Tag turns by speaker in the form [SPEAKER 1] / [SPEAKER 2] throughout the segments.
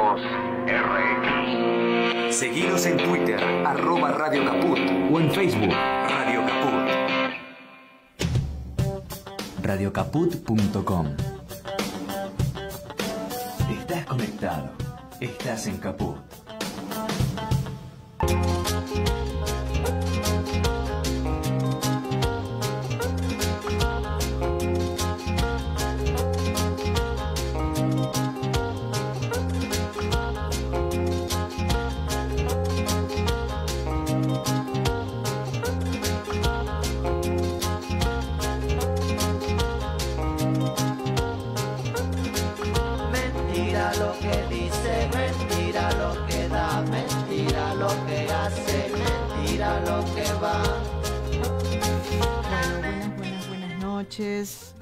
[SPEAKER 1] Voz RX.
[SPEAKER 2] Seguinos en Twitter, @Radio Caput, o en Facebook, Radio Caput. Radiocaput.com. Estás conectado. Estás en Caput.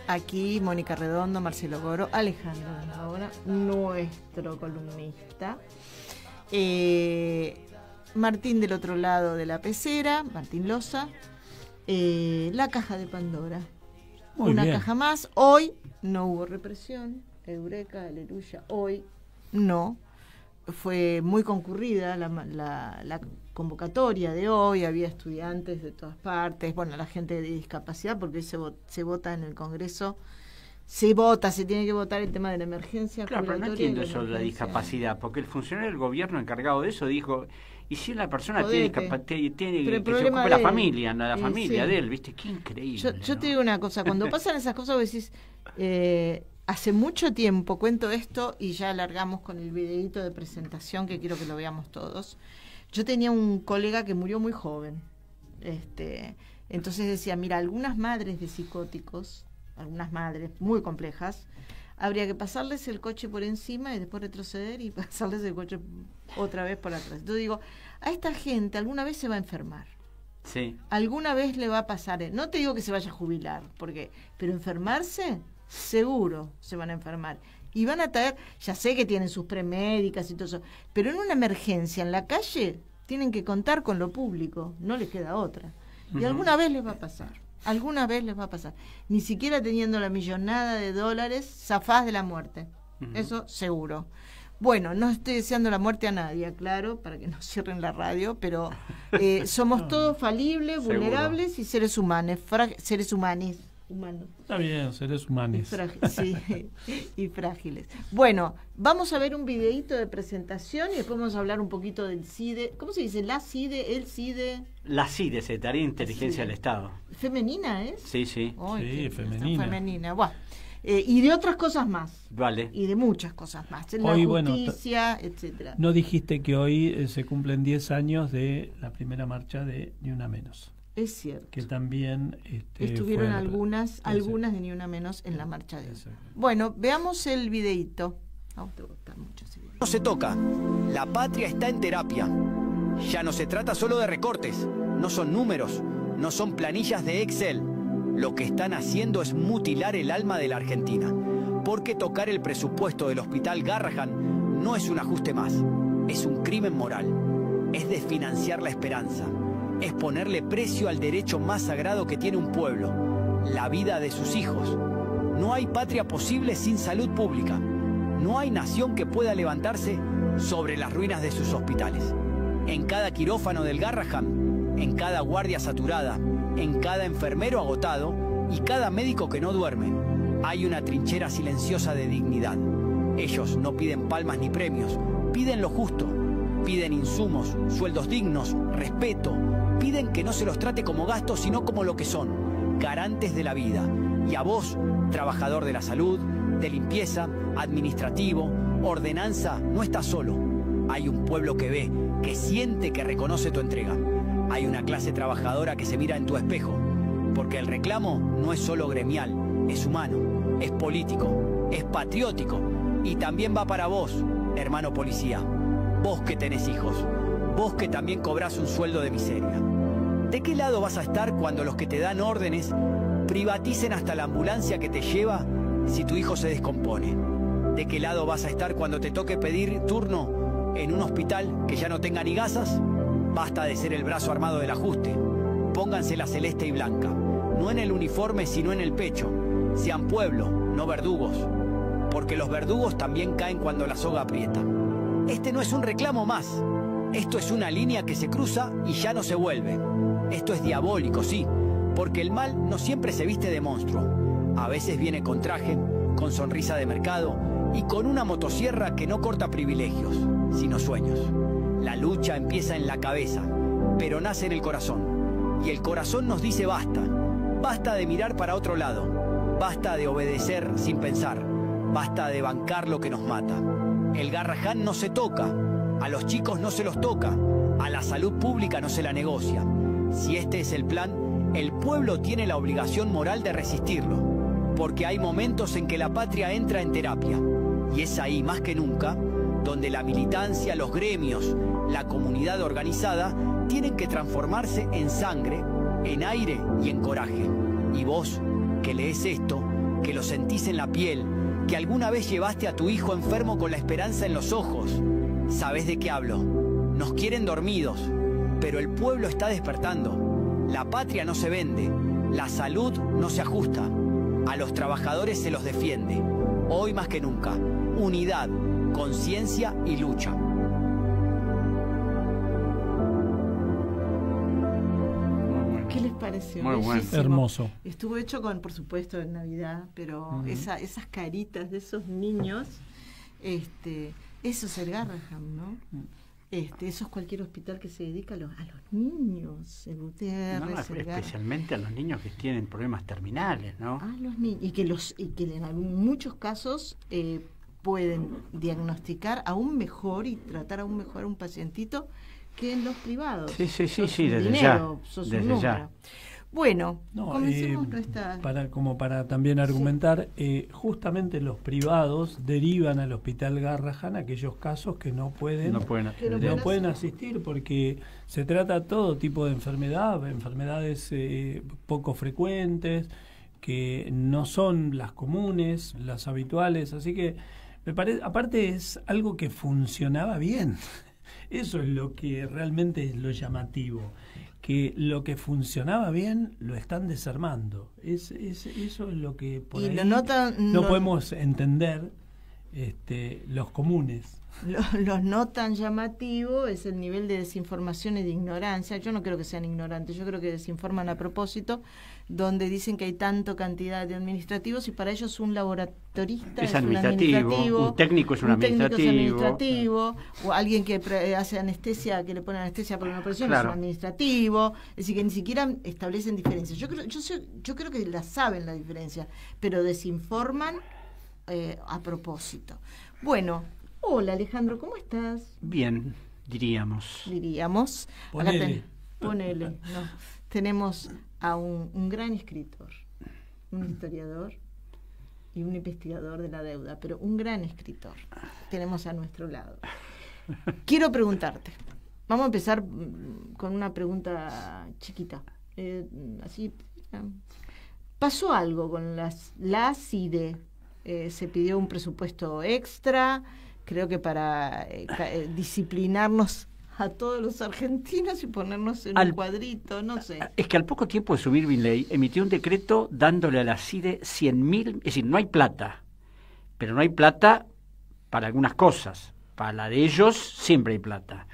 [SPEAKER 3] Aquí Mónica Redondo, Marcelo Goro, Alejandro ahora nuestro columnista, Martín del otro lado de la pecera, Martín Loza, la caja de Pandora.
[SPEAKER 4] Muy
[SPEAKER 3] una
[SPEAKER 4] bien.
[SPEAKER 3] Caja más. Hoy no hubo represión, Eureka, aleluya, hoy no. Fue muy concurrida la convocatoria de hoy, había estudiantes de todas partes, bueno, la gente de discapacidad, porque hoy se vota en el Congreso, se tiene que votar el tema de la emergencia.
[SPEAKER 5] Claro, pero no entiendo eso de la
[SPEAKER 3] emergencia.
[SPEAKER 5] discapacidad, porque el funcionario del gobierno encargado de eso dijo, y si la persona
[SPEAKER 3] Jodete.
[SPEAKER 5] tiene
[SPEAKER 3] Pero el
[SPEAKER 5] que se
[SPEAKER 3] problema
[SPEAKER 5] ocupe
[SPEAKER 3] de
[SPEAKER 5] la
[SPEAKER 3] él.
[SPEAKER 5] familia, la familia
[SPEAKER 3] Sí.
[SPEAKER 5] de él, ¿viste? Qué increíble.
[SPEAKER 3] Yo
[SPEAKER 5] ¿no?
[SPEAKER 3] te digo una cosa, cuando pasan esas cosas vos decís, hace mucho tiempo cuento esto y ya alargamos con el videíto de presentación que quiero que lo veamos todos. Yo tenía un colega que murió muy joven. Entonces decía, mira, algunas madres de psicóticos, algunas madres muy complejas, habría que pasarles el coche por encima y después retroceder y pasarles el coche otra vez por atrás. Entonces digo, a esta gente alguna vez se va a enfermar.
[SPEAKER 5] Sí.
[SPEAKER 3] Alguna vez le va a pasar, no te digo que se vaya a jubilar, pero enfermarse, seguro se van a enfermar. Y van a traer, ya sé que tienen sus premédicas y todo eso, pero en una emergencia en la calle tienen que contar con lo público, no les queda otra. Y alguna vez les va a pasar, alguna vez les va a pasar. Ni siquiera teniendo la millonada de dólares, zafás de la muerte. Eso seguro. Bueno, no estoy deseando la muerte a nadie, claro, para que no cierren la radio, pero somos todos falibles,
[SPEAKER 5] Seguro.
[SPEAKER 3] vulnerables y seres humanos, humanos.
[SPEAKER 4] Está bien, seres humanos.
[SPEAKER 3] Sí, y frágiles. Bueno, vamos a ver un videíto de presentación y después vamos a hablar un poquito del CIDE. ¿Cómo se dice? La CIDE, el CIDE.
[SPEAKER 5] La CIDE, Secretaría de Inteligencia del Estado.
[SPEAKER 3] ¿Femenina es?
[SPEAKER 5] Sí, sí.
[SPEAKER 3] Ay,
[SPEAKER 4] Sí,
[SPEAKER 3] qué-
[SPEAKER 4] femenina.
[SPEAKER 3] Femenina, bueno. Y de otras cosas más.
[SPEAKER 5] Vale.
[SPEAKER 3] Y de muchas cosas más. La
[SPEAKER 4] Hoy, bueno,
[SPEAKER 3] justicia, etcétera.
[SPEAKER 4] No dijiste que hoy se cumplen 10 años de la primera marcha de Ni Una Menos,
[SPEAKER 3] Es cierto.
[SPEAKER 4] que también
[SPEAKER 3] Estuvieron
[SPEAKER 4] fue-
[SPEAKER 3] algunas
[SPEAKER 4] Sí.
[SPEAKER 3] de Ni Una Menos en la marcha de hoy.
[SPEAKER 4] Exacto.
[SPEAKER 3] Bueno, veamos el videíto. Te va a gustar mucho ese video.
[SPEAKER 6] No se toca. La patria está en terapia. Ya no se trata solo de recortes. No son números. No son planillas de Excel. Lo que están haciendo es mutilar el alma de la Argentina. Porque tocar el presupuesto del Hospital Garrahan no es un ajuste más. Es un crimen moral. Es desfinanciar la esperanza. Es ponerle precio al derecho más sagrado que tiene un pueblo. La vida de sus hijos. No hay patria posible sin salud pública. No hay nación que pueda levantarse sobre las ruinas de sus hospitales. En cada quirófano del Garrahan, en cada guardia saturada, en cada enfermero agotado y cada médico que no duerme, hay una trinchera silenciosa de dignidad. Ellos no piden palmas ni premios, piden lo justo, piden insumos, sueldos dignos, respeto, piden que no se los trate como gastos sino como lo que son, garantes de la vida. Y a vos, trabajador de la salud, de limpieza, administrativo, ordenanza, no estás solo. Hay un pueblo que ve, que siente, que reconoce tu entrega. Hay una clase trabajadora que se mira en tu espejo, porque el reclamo no es solo gremial, es humano, es político, es patriótico y también va para vos, hermano policía, vos que tenés hijos, vos que también cobrás un sueldo de miseria. ¿De qué lado vas a estar cuando los que te dan órdenes privaticen hasta la ambulancia que te lleva si tu hijo se descompone? ¿De qué lado vas a estar cuando te toque pedir turno en un hospital que ya no tenga ni gasas? Basta de ser el brazo armado del ajuste. Pónganse la celeste y blanca, no en el uniforme sino en el pecho. Sean pueblo, no verdugos, porque los verdugos también caen cuando la soga aprieta. Este no es un reclamo más. Esto es una línea que se cruza y ya no se vuelve. Esto es diabólico, sí, porque el mal no siempre se viste de monstruo. A veces viene con traje, con sonrisa de mercado y con una motosierra que no corta privilegios, sino sueños. La lucha empieza en la cabeza, pero nace en el corazón. Y el corazón nos dice basta. Basta de mirar para otro lado. Basta de obedecer sin pensar. Basta de bancar lo que nos mata. El Garrahan no se toca. A los chicos no se los toca. A la salud pública no se la negocia. Si este es el plan, el pueblo tiene la obligación moral de resistirlo. Porque hay momentos en que la patria entra en terapia. Y es ahí, más que nunca, donde la militancia, los gremios, la comunidad organizada tienen que transformarse en sangre, en aire y en coraje. Y vos, que lees esto, que lo sentís en la piel, que alguna vez llevaste a tu hijo enfermo con la esperanza en los ojos, sabés de qué hablo. Nos quieren dormidos, pero el pueblo está despertando. La patria no se vende, la salud no se ajusta. A los trabajadores se los defiende. Hoy más que nunca, unidad, conciencia y lucha.
[SPEAKER 3] ¿Qué les pareció?
[SPEAKER 5] Muy bueno.
[SPEAKER 3] Bellísimo.
[SPEAKER 4] Hermoso.
[SPEAKER 3] Estuvo hecho con, por supuesto, en Navidad, pero esas caritas de esos niños, eso es el Garrahan, ¿no? Eso es cualquier hospital que se dedica a los niños, el Gutiérrez, el Garrahan.
[SPEAKER 5] Especialmente a los niños que tienen problemas terminales, ¿no?
[SPEAKER 3] A los niños, y que en muchos casos pueden diagnosticar aún mejor y tratar aún mejor a un pacientito que en los privados.
[SPEAKER 5] Sí,
[SPEAKER 3] Sos
[SPEAKER 5] desde
[SPEAKER 3] dinero,
[SPEAKER 5] ya.
[SPEAKER 3] sos
[SPEAKER 5] Desde
[SPEAKER 3] un número.
[SPEAKER 5] ya.
[SPEAKER 3] Bueno,
[SPEAKER 4] No,
[SPEAKER 3] comencemos nuestra...
[SPEAKER 4] para también argumentar, justamente los privados derivan al Hospital Garrahan aquellos casos que no pueden asistir, porque se trata todo tipo de enfermedades poco frecuentes, que no son las comunes, las habituales, así que me parece, aparte es algo que funcionaba bien. Eso es lo que realmente es lo llamativo, que lo que funcionaba bien lo están desarmando. Eso es lo que por ahí no podemos entender los comunes.
[SPEAKER 3] Lo no tan llamativo es el nivel de desinformación y de ignorancia. Yo no creo que sean ignorantes, yo creo que desinforman a propósito, donde dicen que hay tanta cantidad de administrativos y para ellos un laboratorista es un administrativo,
[SPEAKER 5] un técnico es un administrativo,
[SPEAKER 3] o alguien que hace anestesia, que le pone anestesia para una operación,
[SPEAKER 5] claro,
[SPEAKER 3] es un administrativo. Es decir, que ni siquiera establecen diferencias. Yo creo que la saben la diferencia, pero desinforman a propósito. Bueno, hola Alejandro, ¿cómo estás?
[SPEAKER 5] Bien, diríamos.
[SPEAKER 3] Ponele. No. Tenemos a un gran escritor, un historiador y un investigador de la deuda, pero un gran escritor tenemos a nuestro lado. Quiero preguntarte, vamos a empezar con una pregunta chiquita. ¿Pasó algo con la CIDE? Se pidió un presupuesto extra, creo que para disciplinarnos a todos los argentinos y ponernos en un cuadrito, no sé.
[SPEAKER 5] Es que al poco tiempo de subir Milei, emitió un decreto dándole a la CIDE 100.000, es decir, no hay plata, pero no hay plata para algunas cosas, para la de ellos siempre hay plata.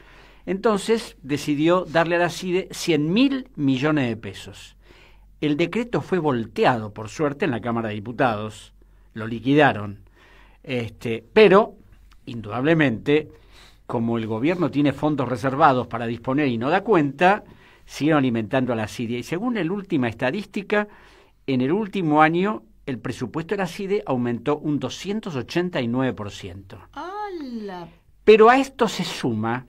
[SPEAKER 5] Entonces decidió darle a la CIDE 100.000 millones de pesos. El decreto fue volteado, por suerte, en la Cámara de Diputados, lo liquidaron, pero indudablemente, como el gobierno tiene fondos reservados para disponer y no da cuenta, siguen alimentando a la CIDE. Y según la última estadística, en el último año el presupuesto de la CIDE aumentó un 289%.
[SPEAKER 3] ¡Hala!
[SPEAKER 5] Pero a esto se suma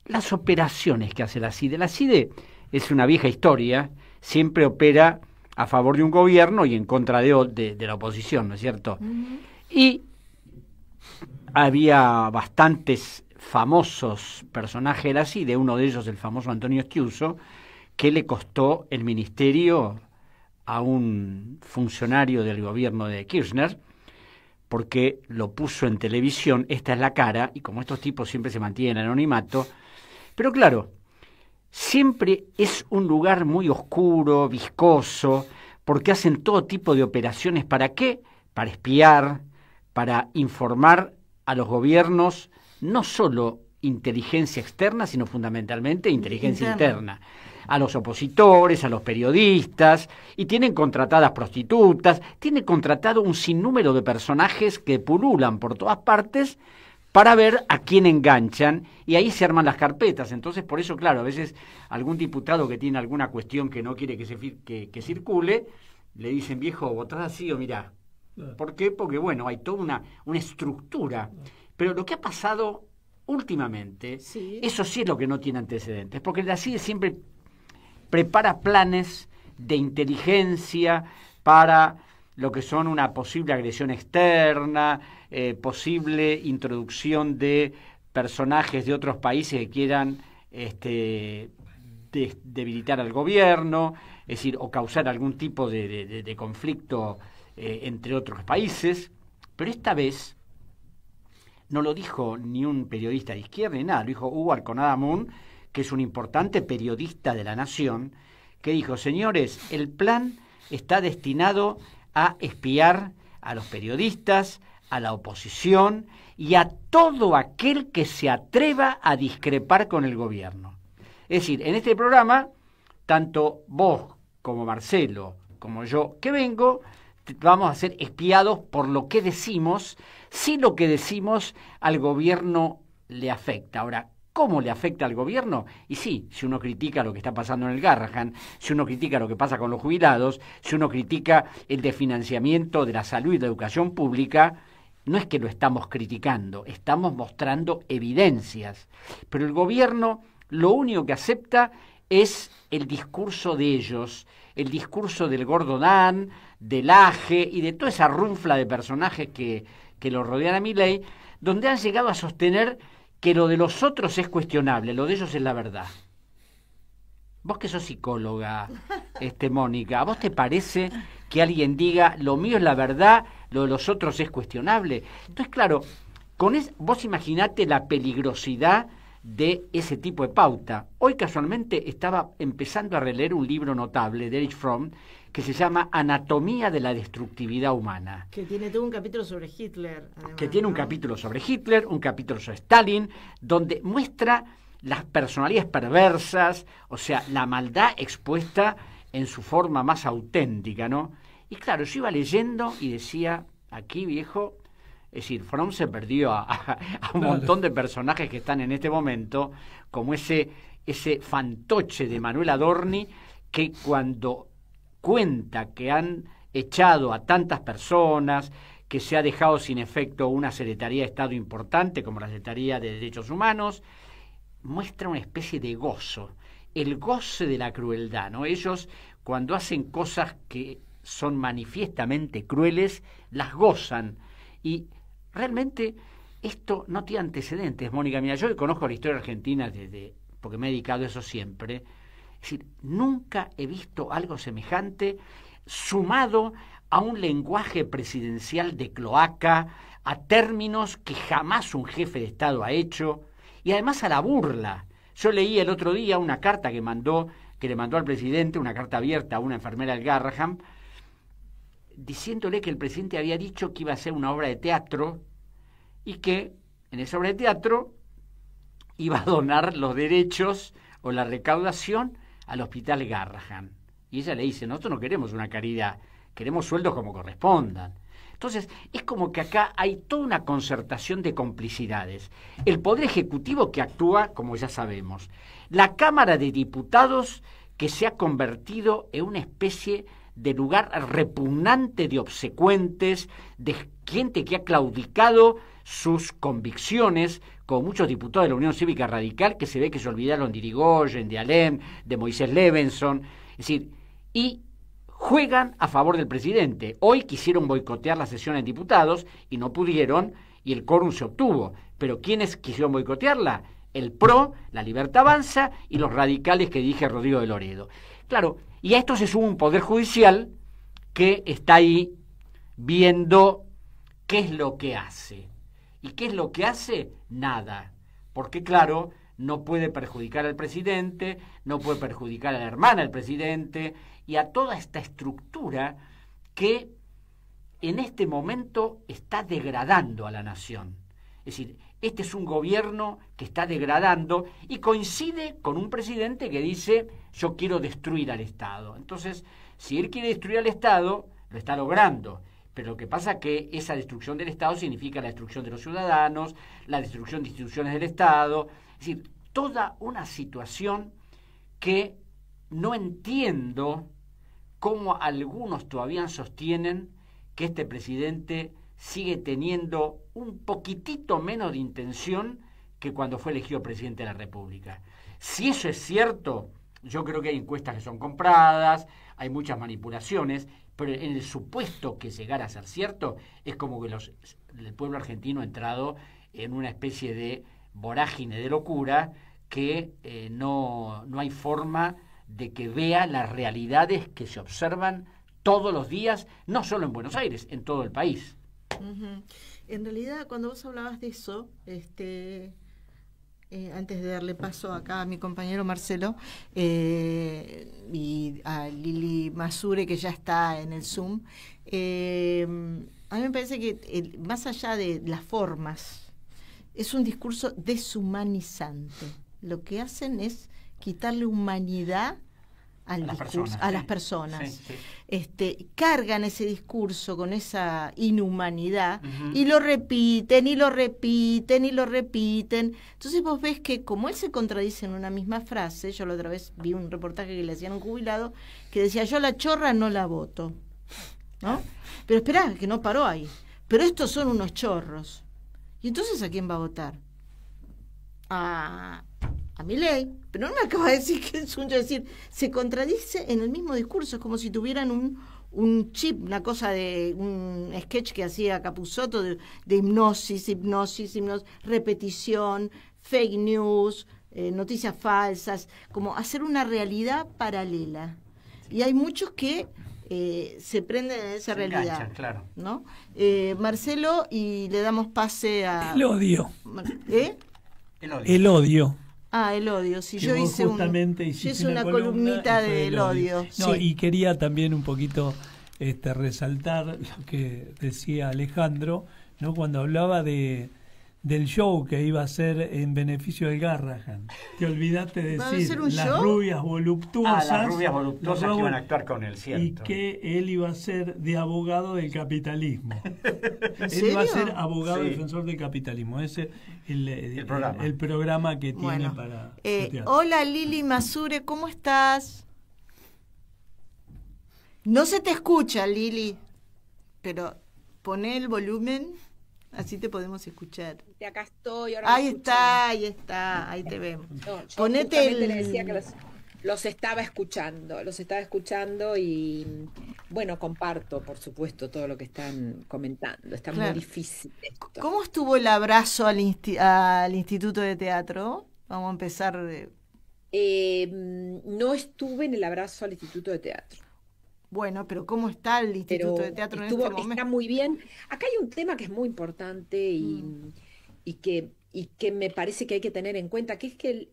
[SPEAKER 5] las operaciones que hace la CIDE. La CIDE es una vieja historia, siempre opera a favor de un gobierno y en contra de la oposición, ¿no es cierto? Y había bastantes famosos personajes de la CIDE, uno de ellos el famoso Antonio Schiuso, que le costó el ministerio a un funcionario del gobierno de Kirchner, porque lo puso en televisión, esta es la cara, y como estos tipos siempre se mantienen en anonimato, pero claro, siempre es un lugar muy oscuro, viscoso, porque hacen todo tipo de operaciones. ¿Para qué? Para espiar, para informar a los gobiernos no solo inteligencia externa, sino fundamentalmente inteligencia interna. A los opositores, a los periodistas, y tienen contratadas prostitutas, tienen contratado un sinnúmero de personajes que pululan por todas partes para ver a quién enganchan, y ahí se arman las carpetas. Entonces, por eso, claro, a veces algún diputado que tiene alguna cuestión que no quiere que circule, le dicen, viejo, votás así o mirá. ¿Por qué? Porque, bueno, hay toda una estructura. Pero lo que ha pasado últimamente, eso sí es lo que no tiene antecedentes, porque la CIDE siempre prepara planes de inteligencia para lo que son una posible agresión externa, posible introducción de personajes de otros países que quieran debilitar al gobierno, es decir, o causar algún tipo de conflicto entre otros países. Pero esta vez no lo dijo ni un periodista de izquierda ni nada, lo dijo Hugo Alconada-Moon, que es un importante periodista de La Nación, que dijo, señores, el plan está destinado a espiar a los periodistas, a la oposición y a todo aquel que se atreva a discrepar con el gobierno. Es decir, en este programa, tanto vos como Marcelo, como yo que vengo, vamos a ser espiados por lo que decimos, si lo que decimos al gobierno le afecta. Ahora, ¿cómo le afecta al gobierno? Y sí, si uno critica lo que está pasando en el Garrahan, si uno critica lo que pasa con los jubilados, si uno critica el desfinanciamiento de la salud y la educación pública, no es que lo estamos criticando, estamos mostrando evidencias. Pero el gobierno lo único que acepta es el discurso de ellos, el discurso del Gordonán, del Aje y de toda esa runfla de personajes que lo rodean a Milei, donde han llegado a sostener que lo de los otros es cuestionable, lo de ellos es la verdad. Vos que sos psicóloga, Mónica, ¿a vos te parece que alguien diga lo mío es la verdad, lo de los otros es cuestionable? Entonces, claro, vos imaginate la peligrosidad de ese tipo de pauta. Hoy casualmente estaba empezando a releer un libro notable de Erich Fromm que se llama Anatomía de la destructividad humana.
[SPEAKER 3] Que tiene todo un capítulo sobre Hitler. Además,
[SPEAKER 5] que tiene un capítulo sobre Hitler, un capítulo sobre Stalin, donde muestra las personalidades perversas, o sea, la maldad expuesta en su forma más auténtica, ¿no? Y claro, yo iba leyendo y decía, aquí viejo, es decir, Fromm se perdió a un montón de personajes que están en este momento, como ese fantoche de Manuel Adorni, que cuando cuenta que han echado a tantas personas, que se ha dejado sin efecto una Secretaría de Estado importante, como la Secretaría de Derechos Humanos, muestra una especie de gozo, el goce de la crueldad, ¿no? Ellos, cuando hacen cosas que son manifiestamente crueles, las gozan. Y realmente esto no tiene antecedentes, Mónica. Mira, yo que conozco la historia argentina porque me he dedicado a eso siempre. Es decir, nunca he visto algo semejante sumado a un lenguaje presidencial de cloaca, a términos que jamás un jefe de Estado ha hecho, y además a la burla. Yo leí el otro día una carta que le mandó al presidente, una carta abierta a una enfermera del Garrahan, diciéndole que el presidente había dicho que iba a hacer una obra de teatro y que en esa obra de teatro iba a donar los derechos o la recaudación al hospital Garrahan. Y ella le dice, nosotros no queremos una caridad, queremos sueldos como correspondan. Entonces, es como que acá hay toda una concertación de complicidades. El Poder Ejecutivo que actúa, como ya sabemos. La Cámara de Diputados que se ha convertido en una especie de lugar repugnante de obsecuentes, de gente que ha claudicado sus convicciones, como muchos diputados de la Unión Cívica Radical, que se ve que se olvidaron de Irigoyen, de Alem, de Moisés Levenson, es decir, y juegan a favor del presidente. Hoy quisieron boicotear la sesión en diputados y no pudieron, y el quórum se obtuvo. Pero ¿quiénes quisieron boicotearla? El PRO, la Libertad Avanza y los radicales que dije Rodrigo de Loredo. Claro, y a esto se suma un Poder Judicial que está ahí viendo qué es lo que hace. ¿Y qué es lo que hace? Nada. Porque, claro, no puede perjudicar al presidente, no puede perjudicar a la hermana del presidente y a toda esta estructura que en este momento está degradando a la nación. Es decir, este es un gobierno que está degradando, y coincide con un presidente que dice, yo quiero destruir al Estado. Entonces, si él quiere destruir al Estado, lo está logrando. Pero lo que pasa es que esa destrucción del Estado significa la destrucción de los ciudadanos, la destrucción de instituciones del Estado, es decir, toda una situación que no entiendo cómo algunos todavía sostienen que este presidente sigue teniendo un poquitito menos de intención que cuando fue elegido presidente de la República. Si eso es cierto, yo creo que hay encuestas que son compradas, hay muchas manipulaciones, pero en el supuesto que llegara a ser cierto, es como que el pueblo argentino ha entrado en una especie de vorágine de locura que no hay forma de que vea las realidades que se observan todos los días, no solo en Buenos Aires, en todo el país.
[SPEAKER 3] En realidad, cuando vos hablabas de eso, antes de darle paso acá a mi compañero Marcelo y a Lili Masure, que ya está en el Zoom, a mí me parece que más allá de las formas, es un discurso deshumanizante. Lo que hacen es quitarle humanidad al discurso, a las personas. Sí, sí. Cargan ese discurso con esa inhumanidad y lo repiten y lo repiten y lo repiten. Entonces vos ves que como él se contradice en una misma frase, yo la otra vez vi un reportaje que le hacían a un jubilado que decía, yo la chorra no la voto, ¿no? Pero esperá, que no paró ahí. Pero estos son unos chorros. ¿Y entonces a quién va a votar? A Milei, pero no me acaba de decir que es decir, se contradice en el mismo discurso, es como si tuvieran un chip, una cosa de un sketch que hacía Capusotto de hipnosis, repetición, fake news, noticias falsas, como hacer una realidad paralela. Y hay muchos que se prenden en esa realidad, enganchan,
[SPEAKER 5] claro.
[SPEAKER 3] ¿no? Marcelo, y le damos pase a...
[SPEAKER 4] El odio.
[SPEAKER 5] El
[SPEAKER 4] odio.
[SPEAKER 3] Ah, el odio. Si
[SPEAKER 4] que
[SPEAKER 3] yo hice
[SPEAKER 4] una
[SPEAKER 3] columnita del odio.
[SPEAKER 4] No,
[SPEAKER 3] sí.
[SPEAKER 4] Y quería también un poquito resaltar lo que decía Alejandro, ¿no? Cuando hablaba del show que iba a ser en beneficio del Garrahan. Te olvidaste de decir las rubias voluptuosas.
[SPEAKER 5] Las rubias voluptuosas que iban a actuar con él, cierto.
[SPEAKER 4] Y que él iba a ser de abogado del capitalismo.
[SPEAKER 3] ¿En
[SPEAKER 4] Él iba a ser abogado
[SPEAKER 5] Sí.
[SPEAKER 4] defensor del capitalismo. Ese es
[SPEAKER 5] programa.
[SPEAKER 4] el programa que
[SPEAKER 3] Bueno,
[SPEAKER 4] tiene para...
[SPEAKER 3] hola Lili Masure, ¿cómo estás? No se te escucha, Lili, pero poné el volumen, así te podemos escuchar.
[SPEAKER 1] De acá estoy, ahora
[SPEAKER 3] Ahí está, ahí te vemos.
[SPEAKER 1] No, yo
[SPEAKER 3] Ponete
[SPEAKER 1] justamente le decía que los estaba escuchando y bueno, comparto, por supuesto, todo lo que están comentando. Está
[SPEAKER 3] Claro.
[SPEAKER 1] muy difícil esto.
[SPEAKER 3] ¿Cómo estuvo el abrazo al Instituto de Teatro? Vamos a empezar.
[SPEAKER 1] No estuve en el abrazo al Instituto de Teatro.
[SPEAKER 3] Bueno, pero ¿cómo está el Instituto
[SPEAKER 1] Pero
[SPEAKER 3] de Teatro en
[SPEAKER 1] estuvo,
[SPEAKER 3] este momento?
[SPEAKER 1] está muy bien. Acá hay un tema que es muy importante y que me parece que hay que tener en cuenta, que es que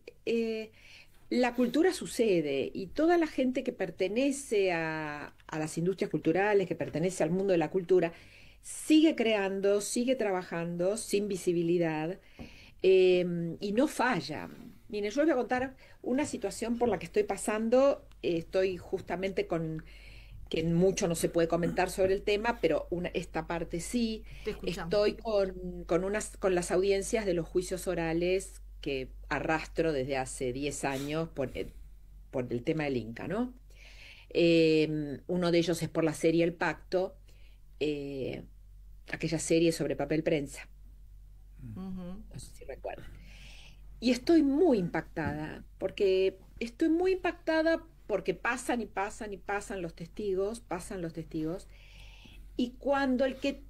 [SPEAKER 1] la cultura sucede y toda la gente que pertenece a las industrias culturales, que pertenece al mundo de la cultura, sigue creando, sigue trabajando sin visibilidad y no falla. Miren, yo les voy a contar una situación por la que estoy pasando. Estoy justamente que mucho no se puede comentar sobre el tema, pero esta parte sí.
[SPEAKER 3] Te escuchamos.
[SPEAKER 1] Estoy con las audiencias de los juicios orales que arrastro desde hace 10 años por el tema del Inca, ¿no? Uno de ellos es por la serie El Pacto, aquella serie sobre papel prensa. No sé si recuerdan. Y estoy muy impactada, porque pasan y pasan y pasan los testigos, y cuando el que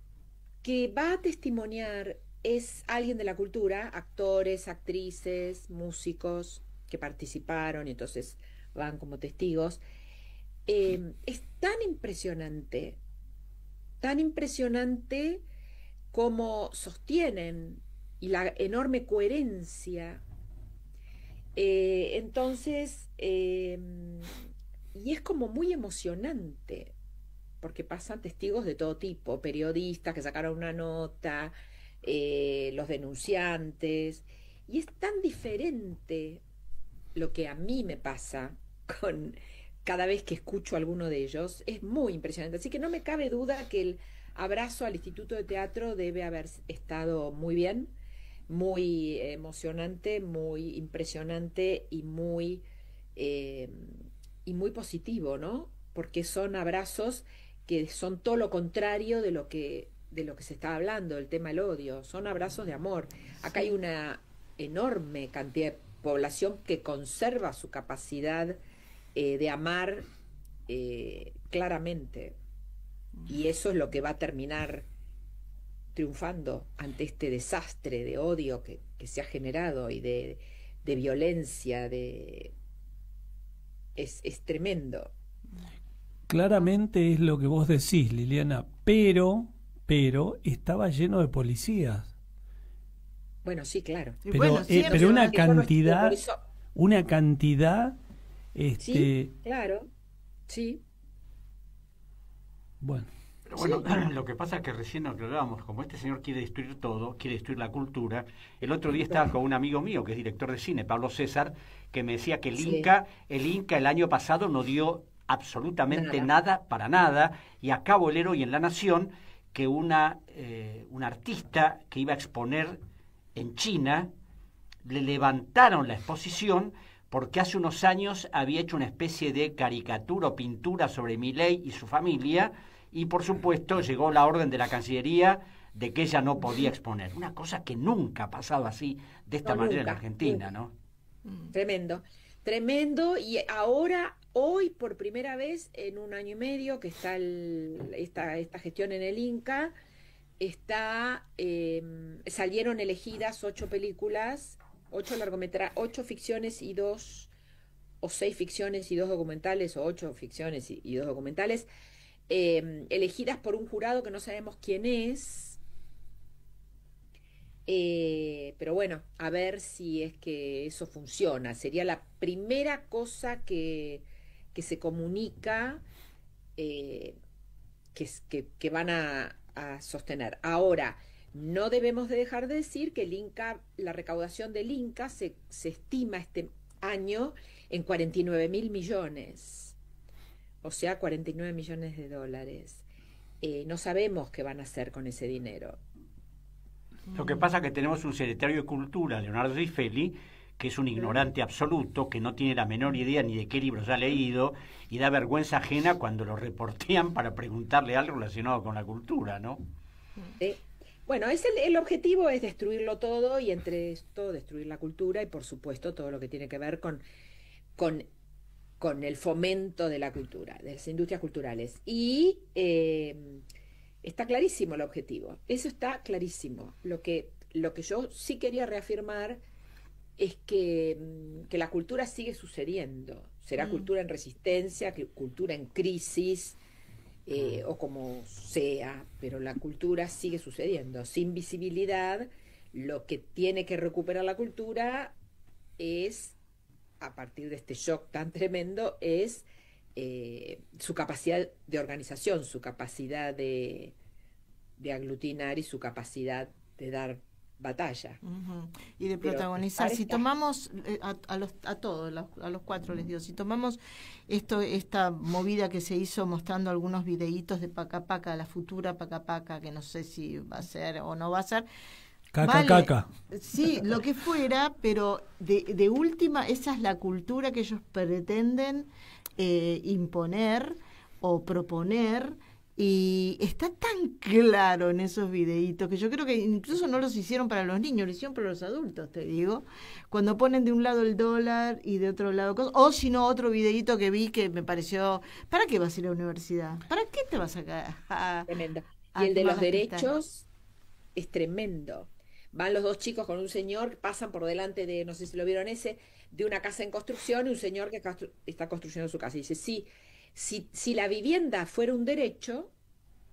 [SPEAKER 1] va a testimoniar es alguien de la cultura, actores, actrices, músicos que participaron y entonces van como testigos, es tan impresionante como sostienen y la enorme coherencia. Entonces, y es como muy emocionante, porque pasan testigos de todo tipo, periodistas que sacaron una nota, los denunciantes, y es tan diferente lo que a mí me pasa con cada vez que escucho a alguno de ellos, es muy impresionante. Así que no me cabe duda que el abrazo al Instituto de Teatro debe haber estado muy bien, muy emocionante, muy impresionante y muy positivo, ¿no? Porque son abrazos que son todo lo contrario de lo que se está hablando, el tema del odio, son abrazos de amor. Acá hay una enorme cantidad de población que conserva su capacidad de amar claramente, y eso es lo que va a terminar triunfando ante este desastre de odio que se ha generado y de violencia, es tremendo.
[SPEAKER 4] Claramente es lo que vos decís, Liliana, pero estaba lleno de policías.
[SPEAKER 1] Bueno, sí, claro.
[SPEAKER 4] Pero una cantidad,
[SPEAKER 1] sí, claro, sí.
[SPEAKER 4] Bueno.
[SPEAKER 5] Pero bueno, lo que pasa es que recién nos aclarábamos, como este señor quiere destruir todo, quiere destruir la cultura. El otro día estaba con un amigo mío que es director de cine, Pablo César, que me decía que el Inca el año pasado no dio absolutamente nada para nada, y acá Bolero y en La Nación que un artista que iba a exponer en China le levantaron la exposición porque hace unos años había hecho una especie de caricatura o pintura sobre Milei y su familia, y por supuesto llegó la orden de la Cancillería de que ella no podía exponer. Una cosa que nunca ha pasado así, de esta manera en la Argentina, ¿no?
[SPEAKER 1] Tremendo, tremendo, y ahora, hoy, por primera vez en un año y medio que está esta gestión en el Inca, salieron elegidas 8 películas, 8 ficciones y 2, o 6 ficciones y 2 documentales, o 8 ficciones y 2 documentales, elegidas por un jurado que no sabemos quién es, pero bueno, a ver si es que eso funciona. Sería la primera cosa que se comunica que van a sostener. Ahora, no debemos de dejar de decir que el Inca, la recaudación del Inca se estima este año en 49.000 millones. O sea, 49 millones de dólares. No sabemos qué van a hacer con ese dinero.
[SPEAKER 5] Lo que pasa es que tenemos un secretario de Cultura, Leonardo Riffelli, que es un ignorante absoluto, que no tiene la menor idea ni de qué libros ha leído, y da vergüenza ajena cuando lo reportean para preguntarle algo relacionado con la cultura, ¿no?
[SPEAKER 1] Bueno, el objetivo es destruirlo todo, y entre esto destruir la cultura y, por supuesto, todo lo que tiene que ver con el fomento de la cultura, de las industrias culturales. Y está clarísimo el objetivo, eso está clarísimo. Lo que yo sí quería reafirmar es que la cultura sigue sucediendo. Será cultura en resistencia, cultura en crisis, o como sea, pero la cultura sigue sucediendo. Sin visibilidad, lo que tiene que recuperar la cultura es, a partir de este shock tan tremendo, es su capacidad de organización, su capacidad de aglutinar y su capacidad de dar batalla.
[SPEAKER 3] Y de protagonizar. Si tomamos a todos, a los 4 les digo, si tomamos esta movida que se hizo mostrando algunos videitos de Paca Paca, la futura Paca Paca, que no sé si va a ser o no va a ser,
[SPEAKER 4] Caca.
[SPEAKER 3] Sí, lo que fuera, pero de última, esa es la cultura que ellos pretenden imponer o proponer, y está tan claro en esos videitos que yo creo que incluso no los hicieron para los niños, lo hicieron para los adultos, te digo, cuando ponen de un lado el dólar y de otro lado cosas, o si no, otro videito que vi que me pareció, ¿para qué vas a ir a la universidad? ¿Para qué te vas a
[SPEAKER 1] Tremendo. Y el de los derechos es tremendo. Van los 2 chicos con un señor, pasan por delante de, no sé si lo vieron de una casa en construcción, y un señor que está construyendo su casa. Y dice, sí, si la vivienda fuera un derecho,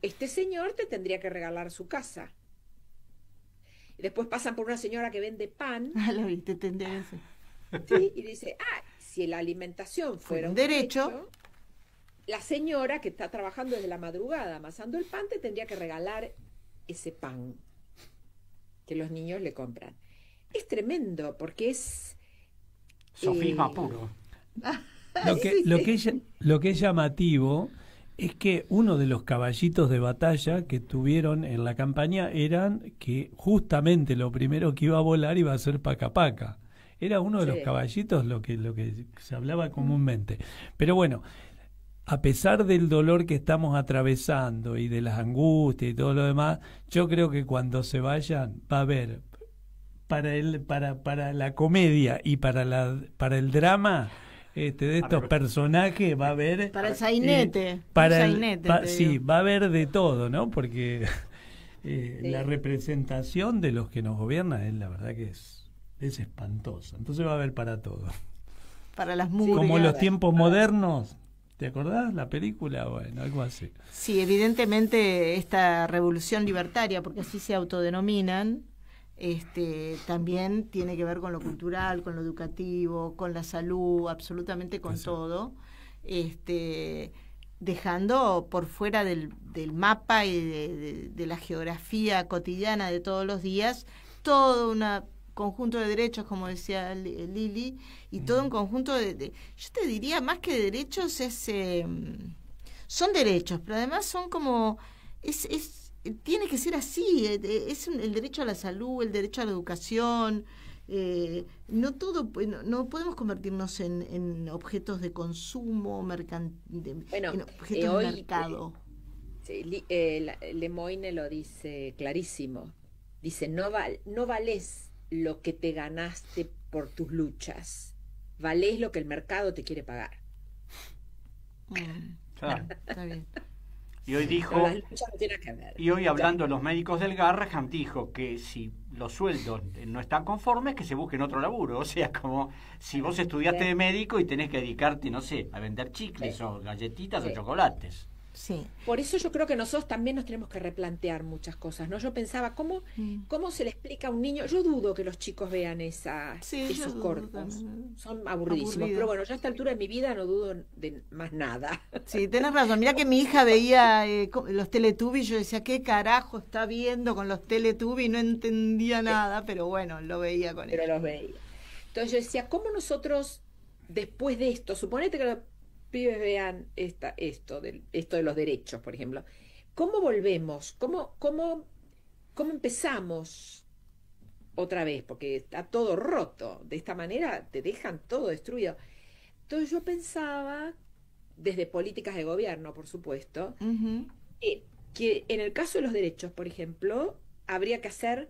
[SPEAKER 1] este señor te tendría que regalar su casa. Y después pasan por una señora que vende pan.
[SPEAKER 3] Lo viste, te interesa.
[SPEAKER 1] Sí, y dice, si la alimentación fuera un derecho, la señora que está trabajando desde la madrugada amasando el pan te tendría que regalar ese pan. que los niños le compran. Es tremendo, porque es...
[SPEAKER 5] sofisma puro.
[SPEAKER 4] Lo que es llamativo es que uno de los caballitos de batalla que tuvieron en la campaña eran que justamente lo primero que iba a volar iba a ser Paca Paca. Era uno de los caballitos lo que se hablaba comúnmente. Pero bueno, a pesar del dolor que estamos atravesando y de las angustias y todo lo demás, yo creo que cuando se vayan va a haber para la comedia y para el drama de estos personajes va a haber
[SPEAKER 3] para el sainete,
[SPEAKER 4] sí, va a haber de todo, ¿no? Porque la representación de los que nos gobiernan es la verdad que es espantosa. Entonces va a haber para todo.
[SPEAKER 3] Para las mugres.
[SPEAKER 4] Como los tiempos modernos. ¿Te acordás la película? Bueno, algo así.
[SPEAKER 3] Sí, evidentemente esta revolución libertaria, porque así se autodenominan, también tiene que ver con lo cultural, con lo educativo, con la salud, absolutamente con todo, dejando por fuera del mapa y de la geografía cotidiana de todos los días todo un conjunto de derechos, como decía Lili, y todo un conjunto yo te diría, más que derechos, son derechos, pero además son como... tiene que ser así, el derecho a la salud, el derecho a la educación, no podemos convertirnos en objetos de consumo, en objetos de mercado.
[SPEAKER 1] Lemoyne lo dice clarísimo, dice, no valés lo que te ganaste por tus luchas, valés lo que el mercado te quiere pagar.
[SPEAKER 5] Claro.
[SPEAKER 3] Está bien.
[SPEAKER 5] Y hoy dijo, y hoy hablando los médicos del Garrahan, dijo que si los sueldos no están conformes, que se busquen otro laburo. O sea, como si vos estudiaste de médico y tenés que dedicarte, no sé, a vender chicles o galletitas o chocolates.
[SPEAKER 3] Sí.
[SPEAKER 1] Por eso yo creo que nosotros también nos tenemos que replantear muchas cosas, ¿no? Yo pensaba, ¿cómo se le explica a un niño? Yo dudo que los chicos vean esos cortos. Son aburridísimos. Pero bueno, yo a esta altura de mi vida no dudo de más nada.
[SPEAKER 3] Sí, tenés razón. Mirá que mi hija veía los Teletubbies y yo decía, ¿qué carajo está viendo con los Teletubbies? No entendía nada, pero bueno, lo veía con ella.
[SPEAKER 1] Pero los veía. Entonces yo decía, ¿cómo nosotros, después de esto, suponete que los pibes vean esto de los derechos, por ejemplo, ¿cómo volvemos? ¿Cómo empezamos otra vez? Porque está todo roto. De esta manera te dejan todo destruido. Entonces yo pensaba, desde políticas de gobierno, por supuesto, que en el caso de los derechos, por ejemplo, habría que hacer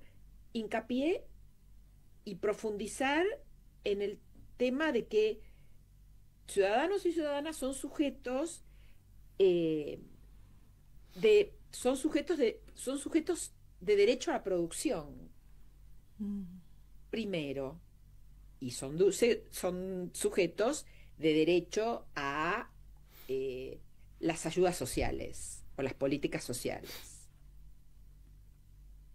[SPEAKER 1] hincapié y profundizar en el tema de que ciudadanos y ciudadanas son sujetos de derecho a la producción, primero, y son sujetos de derecho a las ayudas sociales o las políticas sociales.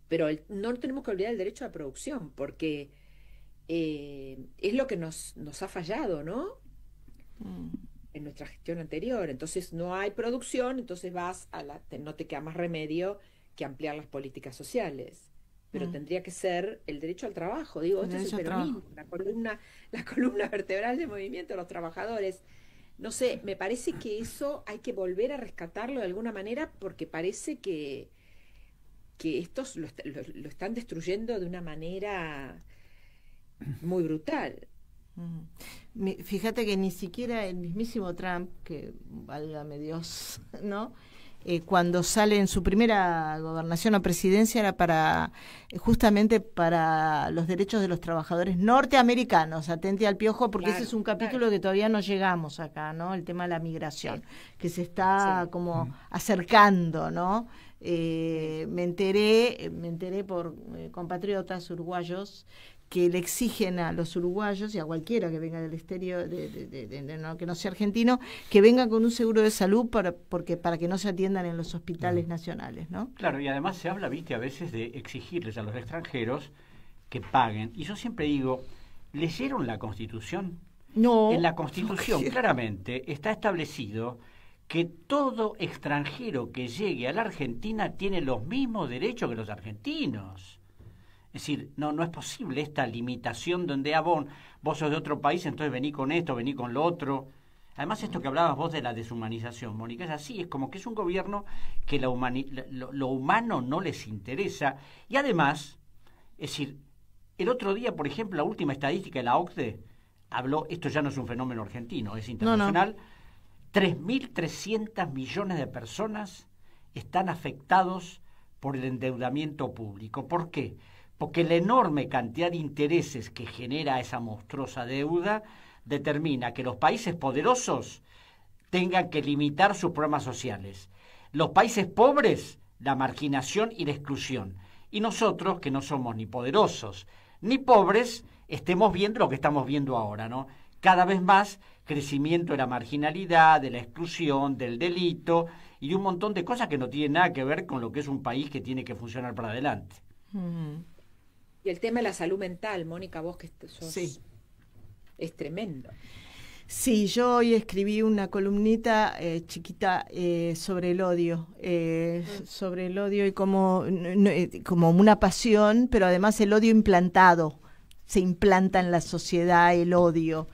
[SPEAKER 1] Pero no tenemos que olvidar el derecho a la producción, porque es lo que nos ha fallado, ¿no? En nuestra gestión anterior. Entonces no hay producción, entonces no te queda más remedio que ampliar las políticas sociales. Pero tendría que ser el derecho al trabajo. Digo, esto es el peronismo, la columna vertebral del movimiento de los trabajadores. No sé, me parece que eso hay que volver a rescatarlo de alguna manera, porque parece que estos lo están destruyendo de una manera muy brutal.
[SPEAKER 3] Fíjate que ni siquiera el mismísimo Trump, que válgame Dios, ¿no? Cuando sale en su primera gobernación o presidencia era justamente para los derechos de los trabajadores norteamericanos. Atente al piojo, porque ese es un capítulo que todavía no llegamos acá, ¿no? El tema de la migración, que se está como acercando, ¿no? Me enteré por compatriotas uruguayos que le exigen a los uruguayos y a cualquiera que venga del exterior, que no sea argentino, que venga con un seguro de salud para que no se atiendan en los hospitales nacionales, ¿no?
[SPEAKER 5] Claro, y además se habla, viste, a veces de exigirles a los extranjeros que paguen. Y yo siempre digo, ¿leyeron la Constitución?
[SPEAKER 3] No.
[SPEAKER 5] En la Constitución claramente está establecido que todo extranjero que llegue a la Argentina tiene los mismos derechos que los argentinos. Es decir, no es posible esta limitación donde vos sos de otro país, entonces vení con esto, vení con lo otro. Además, esto que hablabas vos de la deshumanización, Mónica, es así, es como que es un gobierno que lo humano no les interesa. Y además, es decir, el otro día, por ejemplo, la última estadística de la OCDE habló, esto ya no es un fenómeno argentino, es internacional, 3.300 millones de personas están afectados por el endeudamiento público. ¿Por qué? Porque la enorme cantidad de intereses que genera esa monstruosa deuda determina que los países poderosos tengan que limitar sus programas sociales. Los países pobres, la marginación y la exclusión. Y nosotros, que no somos ni poderosos ni pobres, estemos viendo lo que estamos viendo ahora, ¿no? Cada vez más crecimiento de la marginalidad, de la exclusión, del delito y de un montón de cosas que no tienen nada que ver con lo que es un país que tiene que funcionar para adelante.
[SPEAKER 1] Y el tema de la salud mental, Mónica, vos que sos...
[SPEAKER 3] Sí.
[SPEAKER 1] Es tremendo.
[SPEAKER 3] Sí, yo hoy escribí una columnita chiquita sobre el odio, y como una pasión, pero además el odio implantado, se implanta en la sociedad el odio,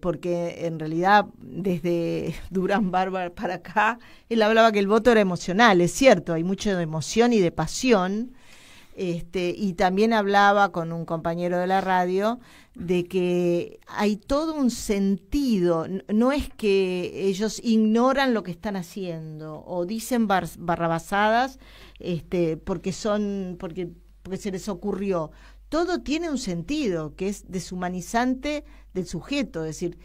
[SPEAKER 3] porque en realidad desde Durán Barba para acá, él hablaba que el voto era emocional, es cierto, hay mucho de emoción y de pasión, y también hablaba con un compañero de la radio de que hay todo un sentido, no es que ellos ignoran lo que están haciendo o dicen barrabasadas porque se les ocurrió. Todo tiene un sentido que es deshumanizante del sujeto, es decir,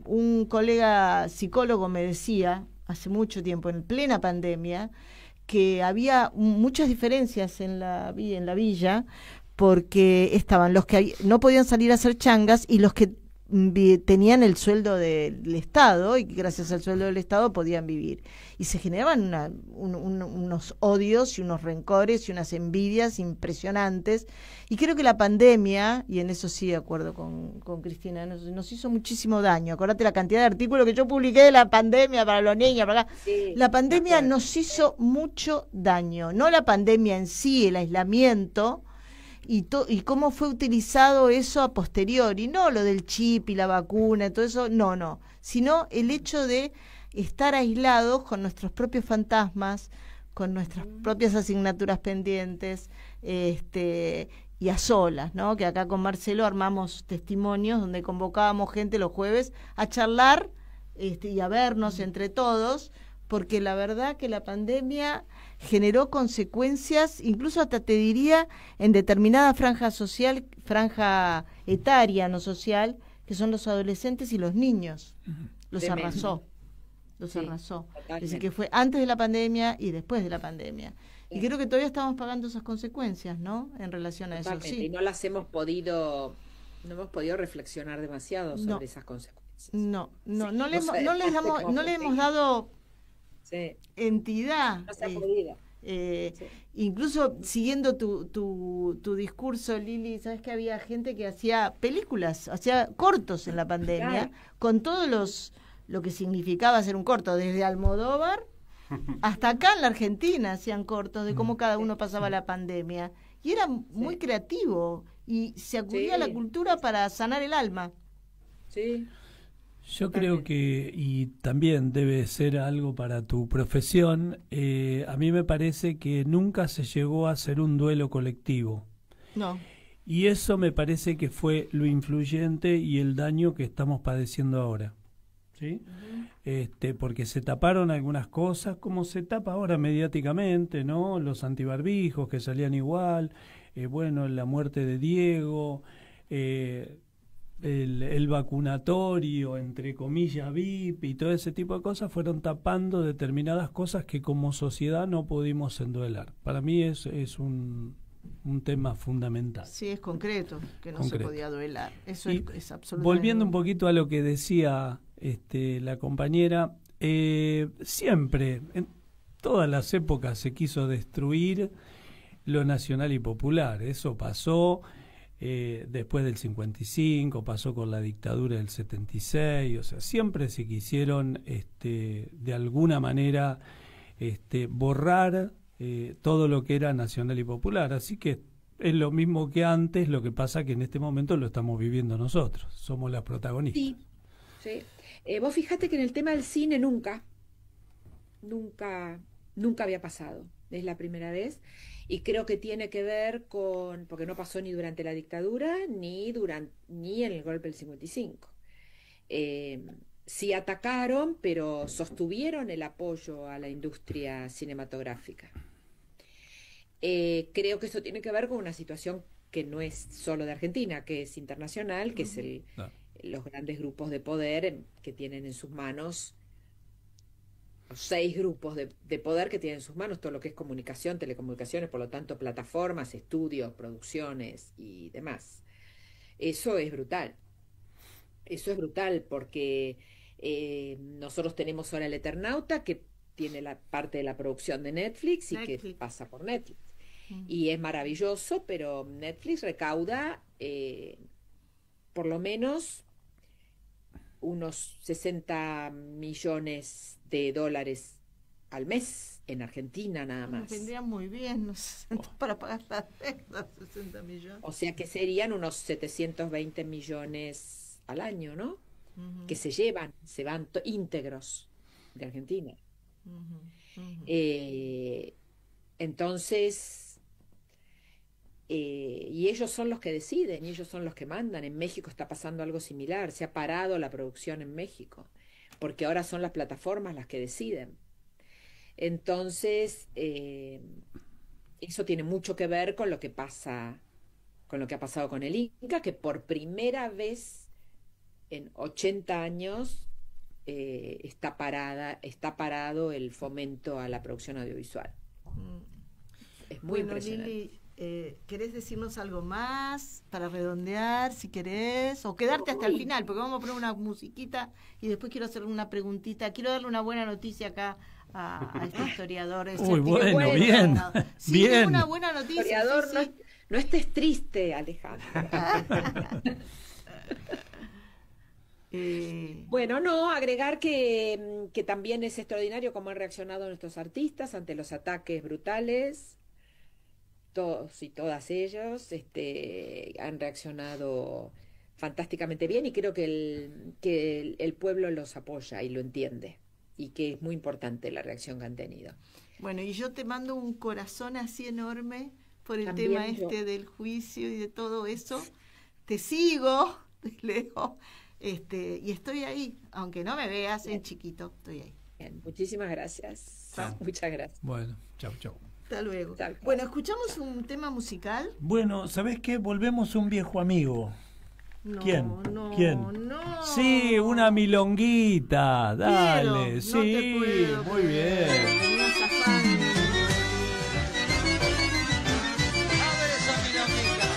[SPEAKER 3] un colega psicólogo me decía hace mucho tiempo, en plena pandemia, que había muchas diferencias en la villa, porque estaban los que no podían salir a hacer changas y los que tenían el sueldo del Estado y que gracias al sueldo del Estado podían vivir. Y se generaban unos odios y unos rencores y unas envidias impresionantes. Y creo que la pandemia, y en eso sí de acuerdo con Cristina, nos hizo muchísimo daño. Acordate la cantidad de artículos que yo publiqué de la pandemia para los niños, para acá. Sí, la pandemia nos hizo mucho daño. No la pandemia en sí, el aislamiento, y cómo fue utilizado eso a posteriori, no lo del chip y la vacuna y todo eso, no, sino el hecho de estar aislados con nuestros propios fantasmas, con nuestras propias asignaturas pendientes, y a solas, ¿no? Que acá con Marcelo armamos testimonios donde convocábamos gente los jueves a charlar y a vernos entre todos, porque la verdad que la pandemia generó consecuencias, incluso hasta te diría, en determinada franja etaria, no social, que son los adolescentes y los niños. Los arrasó. Totalmente. Así que fue antes de la pandemia y después de la pandemia. Sí. Y creo que todavía estamos pagando esas consecuencias, ¿no? En relación a
[SPEAKER 1] Totalmente.
[SPEAKER 3] Eso. Sí.
[SPEAKER 1] Y no hemos podido reflexionar demasiado sobre esas consecuencias.
[SPEAKER 3] No le hemos dado entidad.
[SPEAKER 1] No se ha podido.
[SPEAKER 3] Incluso siguiendo tu discurso, Lili, sabes que había gente que hacía películas, hacía cortos en la pandemia, con todos lo que significaba hacer un corto, desde Almodóvar hasta acá en la Argentina hacían cortos de cómo cada uno pasaba la pandemia, y era muy creativo y se acudía a la cultura para sanar el alma.
[SPEAKER 1] Sí.
[SPEAKER 4] Yo creo que, y también debe ser algo para tu profesión, a mí me parece que nunca se llegó a hacer un duelo colectivo.
[SPEAKER 3] No.
[SPEAKER 4] Y eso me parece que fue lo influyente y el daño que estamos padeciendo ahora. ¿Sí? Porque se taparon algunas cosas, como se tapa ahora mediáticamente, ¿no? Los antibarbijos que salían igual, la muerte de Diego, el vacunatorio, entre comillas, VIP y todo ese tipo de cosas fueron tapando determinadas cosas que como sociedad no pudimos enduelar. Para mí es un tema fundamental.
[SPEAKER 3] Sí, es concreto, que no se podía duelar. Eso es absolutamente...
[SPEAKER 4] Volviendo un poquito a lo que decía la compañera, siempre, en todas las épocas se quiso destruir lo nacional y popular. Eso pasó... después del 55, pasó con la dictadura del 76, o sea, siempre se quisieron de alguna manera borrar todo lo que era nacional y popular. Así que es lo mismo que antes, lo que pasa que en este momento lo estamos viviendo nosotros, somos las protagonistas.
[SPEAKER 1] Sí, sí. Vos fijate que en el tema del cine nunca había pasado, es la primera vez, y creo que tiene que ver con, porque no pasó ni durante la dictadura, ni en el golpe del 55. Sí atacaron, pero sostuvieron el apoyo a la industria cinematográfica. Creo que eso tiene que ver con una situación que no es solo de Argentina, que es internacional, que es los grandes grupos de poder que tienen en sus manos, los 6 grupos de poder que tienen en sus manos todo lo que es comunicación, telecomunicaciones, por lo tanto plataformas, estudios, producciones y demás. Eso es brutal. Eso es brutal porque nosotros tenemos ahora El Eternauta, que tiene la parte de la producción de Netflix y que pasa por Netflix. Y es maravilloso, pero Netflix recauda por lo menos unos 60 millones de dólares al mes en Argentina nada más.
[SPEAKER 3] Vendría muy bien, no sé, para pagar las deudas, 60 millones.
[SPEAKER 1] O sea que serían unos 720 millones al año, ¿no? Que se van íntegros de Argentina. Entonces, y ellos son los que deciden, y ellos son los que mandan. En México está pasando algo similar, se ha parado la producción en México, porque ahora son las plataformas las que deciden. Entonces, eso tiene mucho que ver con lo que pasa, con lo que ha pasado con el Inca, que por primera vez en 80 años está parado el fomento a la producción audiovisual. Es muy impresionante.
[SPEAKER 3] Lili, ¿querés decirnos algo más para redondear, si querés, o quedarte hasta el final? Porque vamos a poner una musiquita y después quiero hacer una preguntita. Quiero darle una buena noticia acá a este historiador.
[SPEAKER 4] Uy, bueno, bien.
[SPEAKER 3] Sí,
[SPEAKER 4] bien.
[SPEAKER 3] Una buena noticia.
[SPEAKER 1] Historiador,
[SPEAKER 3] sí.
[SPEAKER 1] No estés triste, Alejandro. Bueno, no, agregar que también es extraordinario cómo han reaccionado nuestros artistas ante los ataques brutales. Todos y todas ellos han reaccionado fantásticamente bien, y creo que el pueblo los apoya y lo entiende, y que es muy importante la reacción que han tenido.
[SPEAKER 3] Bueno, y yo te mando un corazón así enorme por el
[SPEAKER 1] También
[SPEAKER 3] tema del juicio y de todo eso. Te sigo, te leo, y estoy ahí, aunque no me veas en chiquito, estoy ahí.
[SPEAKER 1] Bien, muchísimas gracias. Muchas gracias.
[SPEAKER 4] Bueno, chau, chau.
[SPEAKER 3] Hasta luego.
[SPEAKER 1] Chau.
[SPEAKER 3] Bueno, ¿escuchamos un tema musical?
[SPEAKER 4] Bueno, ¿sabés qué? Volvemos a un viejo amigo. ¿Quién?
[SPEAKER 3] No.
[SPEAKER 4] Sí, una milonguita. Dale,
[SPEAKER 3] Quiero,
[SPEAKER 4] sí,
[SPEAKER 3] no te puedo
[SPEAKER 4] muy bien.
[SPEAKER 3] Venía zafando.
[SPEAKER 6] A ver esa milonguita.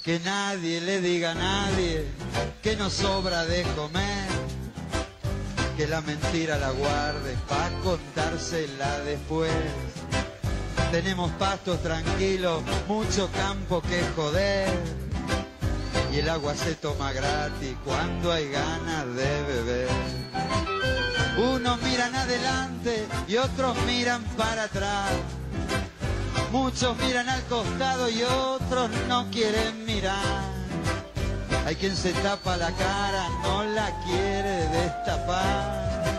[SPEAKER 6] Que nadie le diga a nadie que nos sobra de comer, que la mentira la guarde pa' contársela después. Tenemos pastos tranquilos, mucho campo que joder, y el agua se toma gratis cuando hay ganas de beber. Unos miran adelante y otros miran para atrás, muchos miran al costado y otros no quieren mirar. Hay quien se tapa la cara, no la quiere destapar,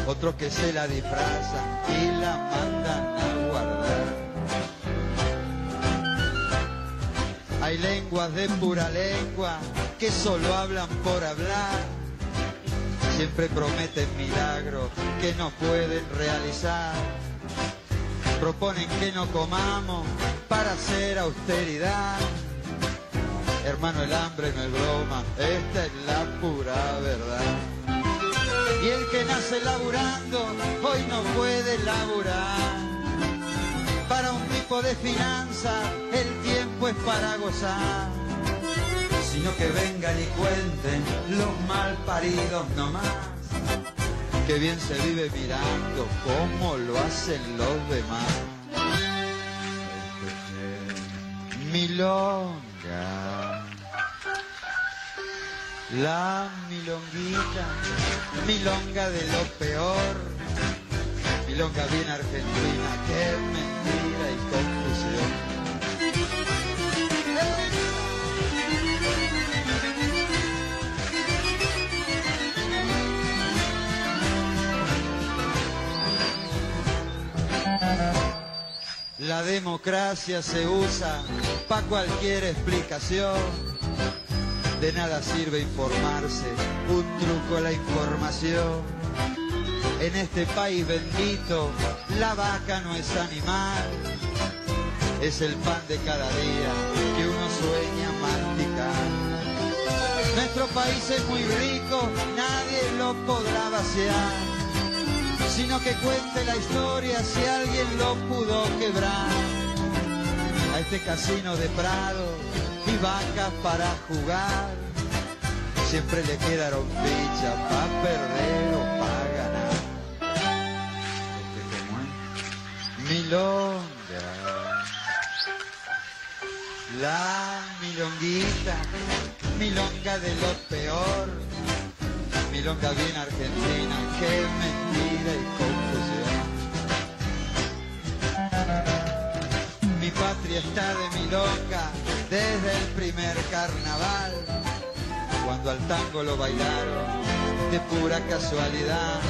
[SPEAKER 6] otros que se la disfrazan y la mandan a guardar. Hay lenguas de pura lengua que solo hablan por hablar, siempre prometen milagros que no pueden realizar. Proponen que no comamos para hacer austeridad. Hermano, el hambre no es broma, esta es la pura verdad. Y el que nace laburando, hoy no puede laburar. Para un tipo de finanza, el tiempo es para gozar. Sino que vengan y cuenten los mal paridos nomás, que bien se vive mirando cómo lo hacen los demás. Milonga.
[SPEAKER 7] La milonguita, milonga de lo peor, milonga bien argentina, qué mentira y confusión. La democracia se usa pa' cualquier explicación. De nada sirve informarse, un truco la información. En este país bendito, la vaca no es animal. Es el pan de cada día que uno sueña masticar. Nuestro país es muy rico, nadie lo podrá vaciar, sino que cuente la historia si alguien lo pudo quebrar. A este casino de Prado y vacas para jugar, siempre le quedaron fichas pa' perder o pa' ganar. Milonga, la milonguita, milonga de lo peor, milonga bien argentina, qué mentira y confusión. Mi patria está de milonga desde el primer carnaval, cuando al tango lo bailaron de pura casualidad.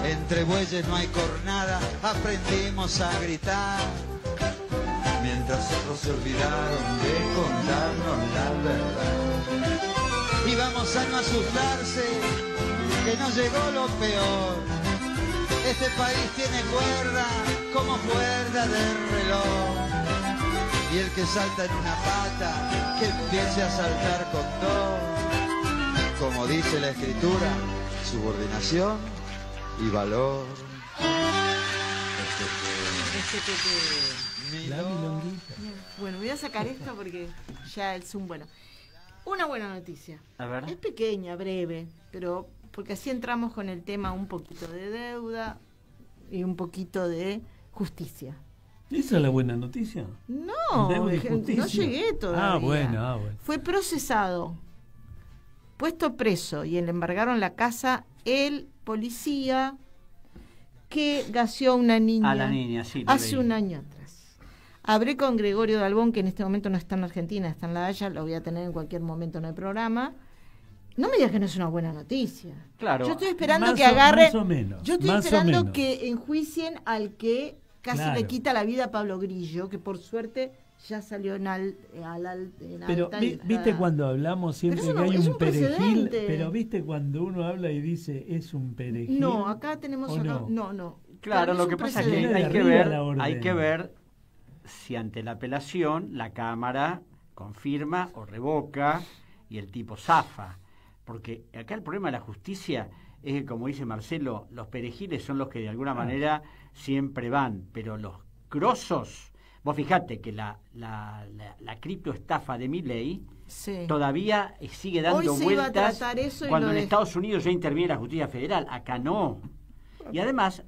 [SPEAKER 7] Entre bueyes no hay cornada, aprendimos a gritar, mientras otros se olvidaron de contarnos la verdad. Y vamos a no asustarse, que no llegó lo peor. Este país tiene cuerda como cuerda de reloj. Y el que salta en una pata, que empiece a saltar con dos. Como dice la escritura, subordinación y valor.
[SPEAKER 4] La milonguita.
[SPEAKER 3] Bueno, voy a sacar esto porque ya es un bueno. Una buena noticia.
[SPEAKER 5] A ver.
[SPEAKER 3] Es pequeña, breve, pero porque así entramos con el tema un poquito de deuda y un poquito de justicia.
[SPEAKER 4] ¿Esa es la buena noticia?
[SPEAKER 3] No, no llegué todavía.
[SPEAKER 4] Bueno.
[SPEAKER 3] Fue procesado, puesto preso y le embargaron la casa el policía que gaseó a una niña,
[SPEAKER 5] a la niña, sí,
[SPEAKER 3] hace un año atrás. Hablé con Gregorio Dalbón, que en este momento no está en Argentina, está en La Haya, lo voy a tener en cualquier momento en el programa. No me digas que no es una buena noticia.
[SPEAKER 5] Claro.
[SPEAKER 3] Yo estoy esperando que agarren.
[SPEAKER 4] Más o menos.
[SPEAKER 3] Yo estoy esperando que enjuicien al que casi le quita la vida a Pablo Grillo, que por suerte ya salió en
[SPEAKER 4] pero
[SPEAKER 3] alta.
[SPEAKER 4] viste cuando hablamos siempre
[SPEAKER 3] eso
[SPEAKER 4] que hay un perejil,
[SPEAKER 3] precedente.
[SPEAKER 4] pero viste cuando uno habla y dice es un perejil.
[SPEAKER 3] No, acá tenemos no.
[SPEAKER 5] Claro, lo que pasa es que hay que ver si ante la apelación la Cámara confirma o revoca y el tipo zafa. Porque acá el problema de la justicia es que, como dice Marcelo, los perejiles son los que de alguna manera siempre van, pero los grosos, vos fijate que la criptoestafa de Milei todavía sigue dando vueltas cuando en Estados Unidos ya interviene la justicia federal, acá no. Y además,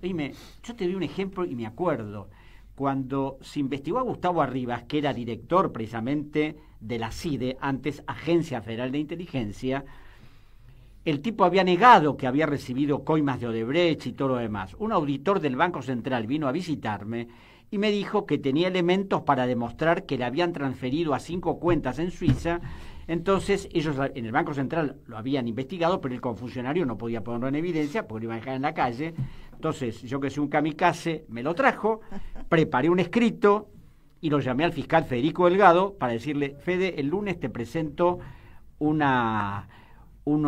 [SPEAKER 5] yo te doy un ejemplo y me acuerdo, cuando se investigó a Gustavo Arribas, que era director precisamente de la CIDE, antes Agencia Federal de Inteligencia, el tipo había negado que había recibido coimas de Odebrecht y todo lo demás. Un auditor del Banco Central vino a visitarme y me dijo que tenía elementos para demostrar que le habían transferido a 5 cuentas en Suiza. Entonces ellos en el Banco Central lo habían investigado, pero el confuncionario no podía ponerlo en evidencia porque lo iba a dejar en la calle. Entonces yo, que soy un kamikaze, me lo trajo, preparé un escrito y lo llamé al fiscal Federico Delgado para decirle: Fede, el lunes te presento una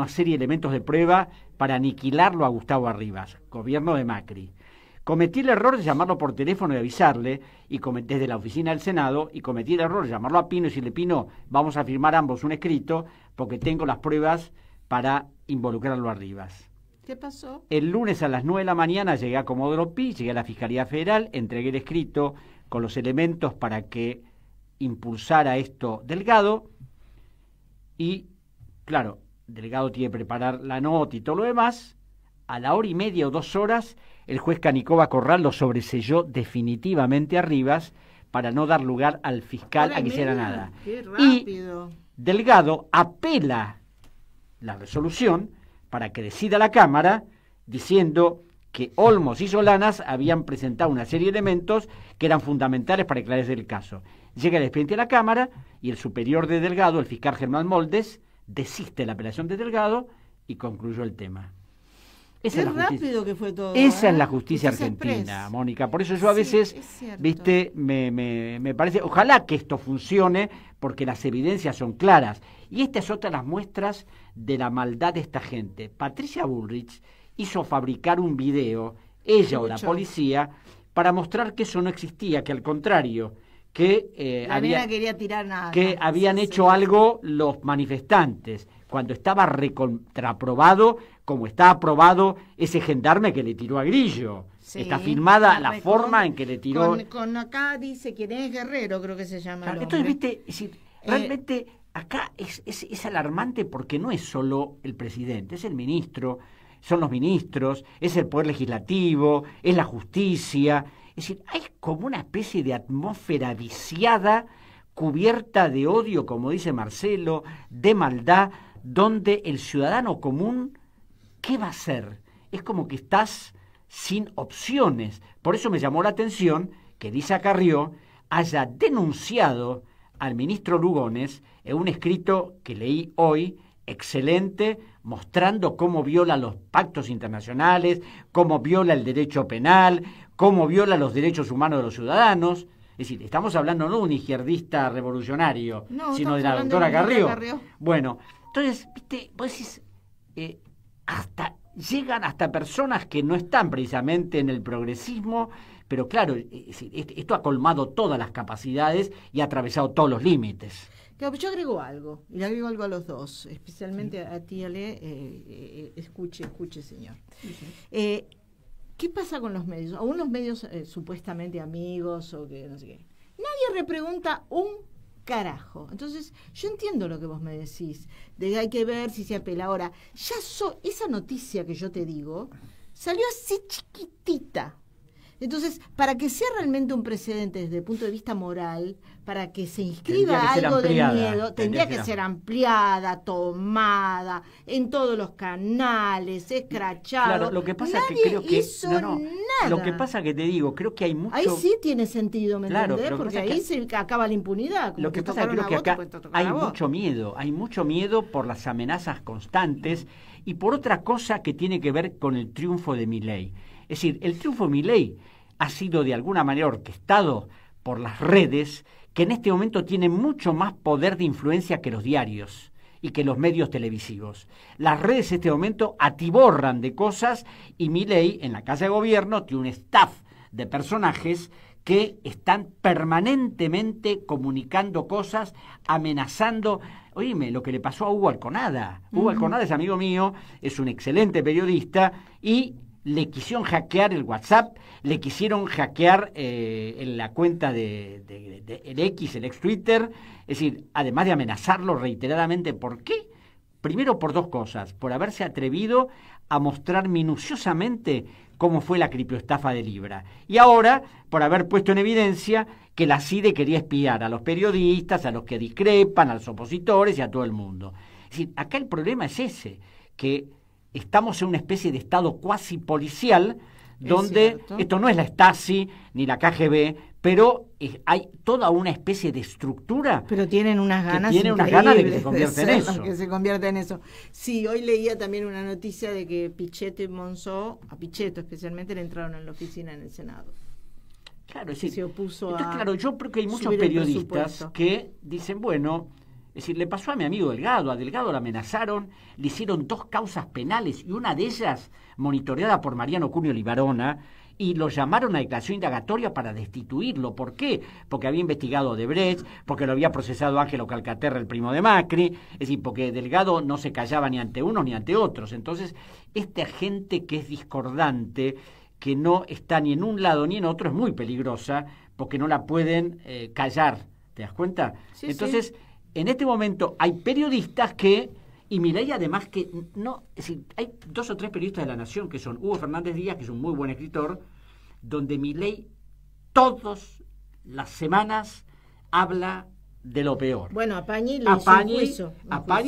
[SPEAKER 5] serie de elementos de prueba para aniquilarlo a Gustavo Arribas, gobierno de Macri. Cometí el error de llamarlo por teléfono y avisarle, desde la oficina del Senado, y cometí el error de llamarlo a Pino y decirle: Pino, vamos a firmar ambos un escrito porque tengo las pruebas para involucrarlo a Arribas.
[SPEAKER 3] ¿Qué pasó?
[SPEAKER 5] El lunes a las 9 de la mañana llegué a Comodoro Pi, llegué a la Fiscalía Federal, entregué el escrito con los elementos para que impulsara esto Delgado y, claro, Delgado tiene que preparar la nota y todo lo demás. A la 1:30 o 2 horas, el juez Canicova Corral lo sobreselló definitivamente a Arribas para no dar lugar al fiscal a que hiciera nada.
[SPEAKER 3] ¡Qué rápido!
[SPEAKER 5] Y Delgado apela la resolución para que decida la Cámara diciendo que Olmos y Solanas habían presentado una serie de elementos que eran fundamentales para aclararse el caso. Llega el expediente a la Cámara y el superior de Delgado, el fiscal Germán Moldes, desiste de la apelación de Delgado y concluyó el tema.
[SPEAKER 3] Qué rápido que fue todo.
[SPEAKER 5] Esa es la justicia argentina, Mónica. Por eso yo a veces, viste, me parece, ojalá que esto funcione, porque las evidencias son claras. Y esta es otra de las muestras de la maldad de esta gente. Patricia Bullrich hizo fabricar un video, ella o la policía, para mostrar que eso no existía, que al contrario, que habían hecho algo los manifestantes, cuando estaba recontraprobado, como está aprobado ese gendarme que le tiró a Grillo. Sí, está filmada la forma en que le tiró.
[SPEAKER 3] Con acá dice quién es Guerrero, creo que se llama.
[SPEAKER 5] Claro, entonces, viste, es decir, realmente acá es alarmante porque no es solo el presidente, es el ministro, son los ministros, es el poder legislativo, es la justicia. Es decir, hay como una especie de atmósfera viciada, cubierta de odio, como dice Marcelo, de maldad, donde el ciudadano común, ¿qué va a hacer? Es como que estás sin opciones. Por eso me llamó la atención que Elisa Carrió haya denunciado al ministro Lugones en un escrito que leí hoy, excelente, mostrando cómo viola los pactos internacionales, cómo viola el derecho penal, cómo viola los derechos humanos de los ciudadanos. Es decir, estamos hablando no de un izquierdista revolucionario, sino de la doctora Carrió. Bueno, entonces, viste, vos decís, llegan hasta personas que no están precisamente en el progresismo, pero claro, esto ha colmado todas las capacidades y ha atravesado todos los límites.
[SPEAKER 3] Claro, yo agrego algo, y le agrego algo a los dos, especialmente a ti, Ale, escuche, señor. ¿Qué pasa con los medios? Aún los medios supuestamente amigos o que no sé qué. Nadie repregunta un carajo. Entonces, yo entiendo lo que vos me decís, de que hay que ver si se apela. Ahora, esa noticia que yo te digo, salió así chiquitita. Entonces, para que sea realmente un precedente desde el punto de vista moral, para que se inscriba algo de miedo, tendría que ser ampliada, tomada, en todos los canales, escrachado.
[SPEAKER 5] Claro, lo que pasa es que creo que nada. Lo que pasa que te digo, creo que hay mucho.
[SPEAKER 3] Ahí sí tiene sentido, ¿me entendés? Porque ahí se acaba la impunidad.
[SPEAKER 5] Lo que pasa es que creo que acá hay mucho miedo por las amenazas constantes y por otra cosa que tiene que ver con el triunfo de Milei. Es decir, el triunfo de Milei ha sido de alguna manera orquestado por las redes, que en este momento tienen mucho más poder de influencia que los diarios y que los medios televisivos. Las redes en este momento atiborran de cosas y Milei en la Casa de Gobierno tiene un staff de personajes que están permanentemente comunicando cosas, amenazando. Oíme, lo que le pasó a Hugo Alconada. Hugo Alconada es amigo mío, es un excelente periodista y le quisieron hackear el WhatsApp, le quisieron hackear en la cuenta de el X, el ex Twitter, es decir, además de amenazarlo reiteradamente. ¿Por qué? Primero por dos cosas, por haberse atrevido a mostrar minuciosamente cómo fue la criptoestafa de Libra, y ahora por haber puesto en evidencia que la CIDE quería espiar a los periodistas, a los que discrepan, a los opositores y a todo el mundo. Es decir, acá el problema es ese, que estamos en una especie de estado cuasi policial, donde esto no es la Stasi ni la KGB, pero hay toda una especie de estructura.
[SPEAKER 3] Pero tienen unas ganas
[SPEAKER 5] de que se
[SPEAKER 3] convierta en eso. Sí, hoy leía también una noticia de que Pichetto y Monzó, a Pichetto especialmente, le entraron en la oficina en el Senado.
[SPEAKER 5] Claro, es decir,
[SPEAKER 3] se opuso
[SPEAKER 5] entonces, claro, yo creo que hay muchos periodistas que dicen, bueno, es decir, le pasó a mi amigo Delgado, a Delgado lo amenazaron, le hicieron 2 causas penales y una de ellas monitoreada por Mariano Cunio Libarona, y lo llamaron a declaración indagatoria para destituirlo. ¿Por qué? Porque había investigado a Odebrecht, porque lo había procesado Ángelo Calcaterra, el primo de Macri, es decir, porque Delgado no se callaba ni ante unos ni ante otros. Entonces, esta gente que es discordante, que no está ni en un lado ni en otro, es muy peligrosa, porque no la pueden callar. ¿Te das cuenta? Sí, entonces, en este momento hay periodistas que, y Milei además que no, es decir, hay 2 o 3 periodistas de La Nación que son Hugo Fernández Díaz, que es un muy buen escritor, donde Milei todas las semanas habla de lo peor.
[SPEAKER 3] Bueno, a Pañi le hizo un juicio.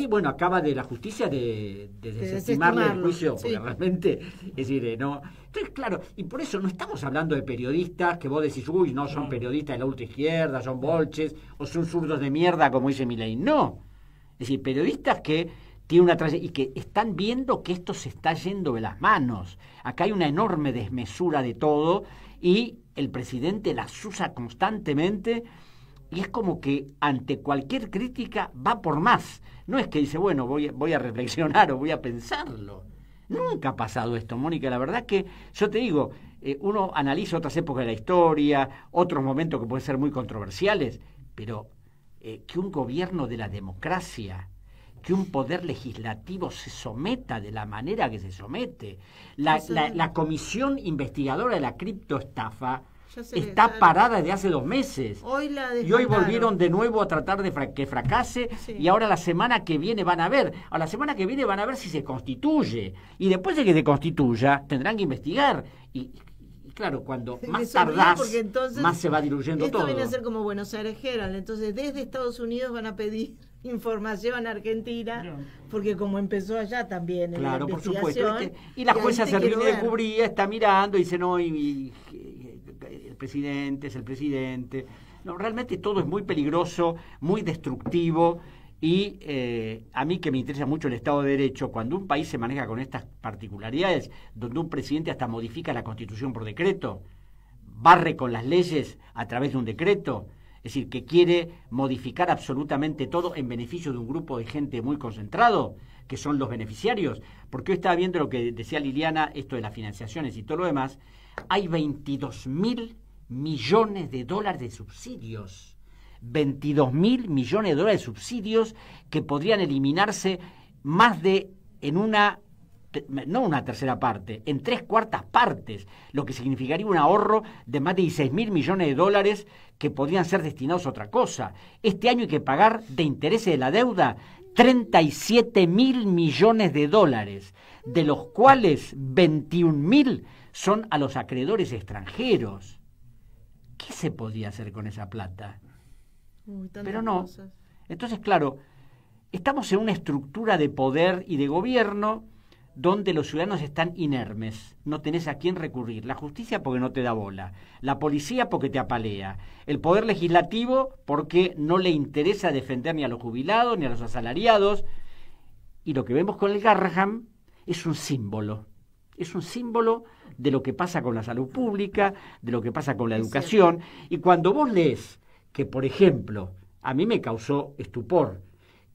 [SPEAKER 5] Bueno, acaba de la justicia de desestimarle el juicio, porque realmente, es decir, no. Entonces, claro, y por eso no estamos hablando de periodistas que vos decís, uy, no, son periodistas de la ultraizquierda, son bolches, o son zurdos de mierda, como dice Milei. No. Es decir, periodistas que tienen una trayectoria y que están viendo que esto se está yendo de las manos. Acá hay una enorme desmesura de todo y el presidente las usa constantemente. Y es como que ante cualquier crítica va por más. No es que dice, bueno, voy a reflexionar o voy a pensarlo. Nunca ha pasado esto, Mónica. La verdad que, yo te digo, uno analiza otras épocas de la historia, otros momentos que pueden ser muy controversiales, pero que un gobierno de la democracia, que un poder legislativo se someta de la manera que se somete. La comisión investigadora de la criptoestafa está parada desde hace 2 meses. Y hoy volvieron de nuevo a tratar de que fracase. Sí. Y ahora la semana que viene van a ver. A la semana que viene van a ver si se constituye. Y después de que se constituya, tendrán que investigar. Y claro, cuando más tardás, más se va diluyendo todo.
[SPEAKER 3] Esto viene a ser como Buenos Aires Herald. Entonces, desde Estados Unidos van a pedir información a Argentina, porque como empezó allá también.
[SPEAKER 5] Claro, por supuesto. Y la jueza Servini de Cubría está mirando y dice, no, el presidente es el presidente. No, realmente todo es muy peligroso, muy destructivo y a mí que me interesa mucho el Estado de Derecho, cuando un país se maneja con estas particularidades, donde un presidente hasta modifica la Constitución por decreto, barre con las leyes a través de un decreto, es decir, que quiere modificar absolutamente todo en beneficio de un grupo de gente muy concentrado, que son los beneficiarios, porque hoy estaba viendo lo que decía Liliana, esto de las financiaciones y todo lo demás, hay 22.000 millones de dólares de subsidios. 22.000 millones de dólares de subsidios que podrían eliminarse más de no una tercera parte, en 3/4 partes, lo que significaría un ahorro de más de 16.000 millones de dólares que podrían ser destinados a otra cosa. Este año hay que pagar de intereses de la deuda 37.000 millones de dólares, de los cuales 21.000 son a los acreedores extranjeros. ¿Qué se podía hacer con esa plata? Pero no. Entonces, claro, estamos en una estructura de poder y de gobierno donde los ciudadanos están inermes, no tenés a quién recurrir. La justicia porque no te da bola, la policía porque te apalea, el poder legislativo porque no le interesa defender ni a los jubilados ni a los asalariados. Y lo que vemos con el Garrahan es un símbolo de lo que pasa con la salud pública, de lo que pasa con la educación. Y cuando vos lees que, por ejemplo, a mí me causó estupor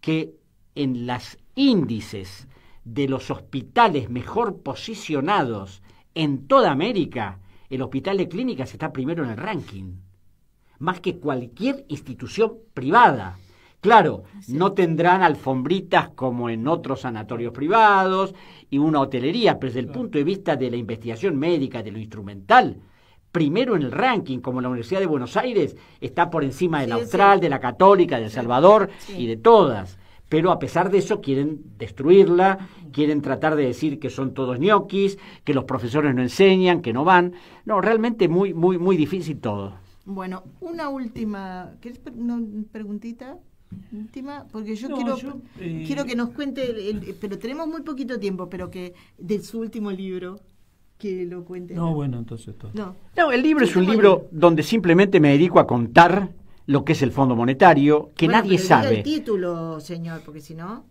[SPEAKER 5] que en los índices de los hospitales mejor posicionados en toda América, el Hospital de Clínicas está primero en el ranking, más que cualquier institución privada. Claro, no tendrán alfombritas como en otros sanatorios privados y una hotelería, pero desde el punto de vista de la investigación médica, de lo instrumental, primero en el ranking, como la Universidad de Buenos Aires está por encima de la Austral, de la Católica, de El Salvador y de todas. Pero a pesar de eso quieren destruirla, quieren tratar de decir que son todos ñoquis, que los profesores no enseñan, que no van. No, realmente muy, muy, muy difícil todo.
[SPEAKER 3] Bueno, una última, ¿querés una preguntita? Última, porque yo quiero que nos cuente, pero tenemos muy poquito tiempo, pero que de su último libro, que lo cuente.
[SPEAKER 4] No, bueno, entonces todo.
[SPEAKER 5] No, el libro es un libro donde simplemente me dedico a contar lo que es el Fondo Monetario, que nadie sabe.
[SPEAKER 3] Diga el título, señor, porque si no,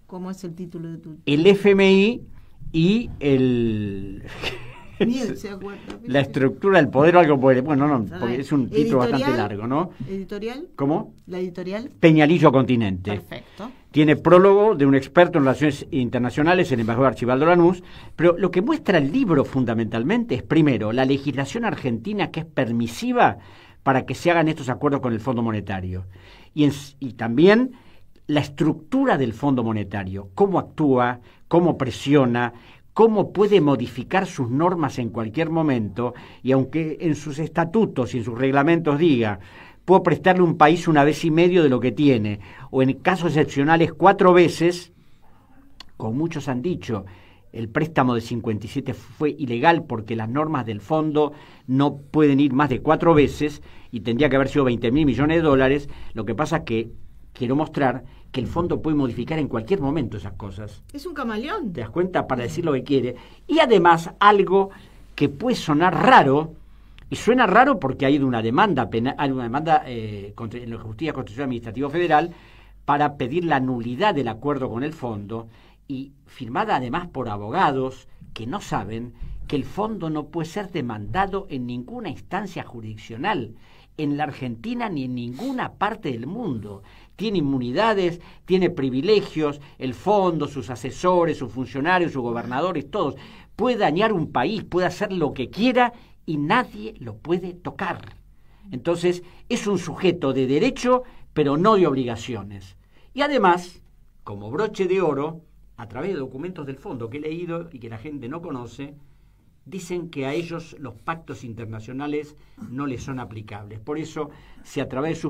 [SPEAKER 3] ¿cómo es el título de tu?
[SPEAKER 5] El FMI y la estructura del poder o algo por el... Bueno, no, porque es un título bastante largo, ¿no?
[SPEAKER 3] ¿Editorial?
[SPEAKER 5] ¿Cómo?
[SPEAKER 3] ¿La editorial?
[SPEAKER 5] Peñalillo Continente.
[SPEAKER 3] Perfecto.
[SPEAKER 5] Tiene prólogo de un experto en relaciones internacionales, el embajador Archibaldo Lanús, pero lo que muestra el libro fundamentalmente es, primero, la legislación argentina que es permisiva para que se hagan estos acuerdos con el Fondo Monetario. Y también la estructura del Fondo Monetario, cómo actúa, cómo presiona, cómo puede modificar sus normas en cualquier momento, y aunque en sus estatutos y en sus reglamentos diga, puedo prestarle a un país 1,5 veces de lo que tiene, o en casos excepcionales 4 veces, como muchos han dicho, el préstamo de 57 fue ilegal porque las normas del fondo no pueden ir más de 4 veces y tendría que haber sido 20.000 millones de dólares. Lo que pasa es que quiero mostrar que el fondo puede modificar en cualquier momento esas cosas.
[SPEAKER 3] Es un camaleón.
[SPEAKER 5] ¿Te das cuenta? Para decir lo que quiere. Y además algo que puede sonar raro, y suena raro porque hay una demanda penal, hay una demanda en la Justicia Constitucional Administrativa Federal para pedir la nulidad del acuerdo con el fondo, y firmada además por abogados que no saben que el fondo no puede ser demandado en ninguna instancia jurisdiccional, en la Argentina ni en ninguna parte del mundo. Tiene inmunidades, tiene privilegios, el fondo, sus asesores, sus funcionarios, sus gobernadores, todos. Puede dañar un país, puede hacer lo que quiera y nadie lo puede tocar. Entonces, es un sujeto de derecho, pero no de obligaciones. Y además, como broche de oro, a través de documentos del fondo que he leído y que la gente no conoce, dicen que a ellos los pactos internacionales no les son aplicables. Por eso, si a través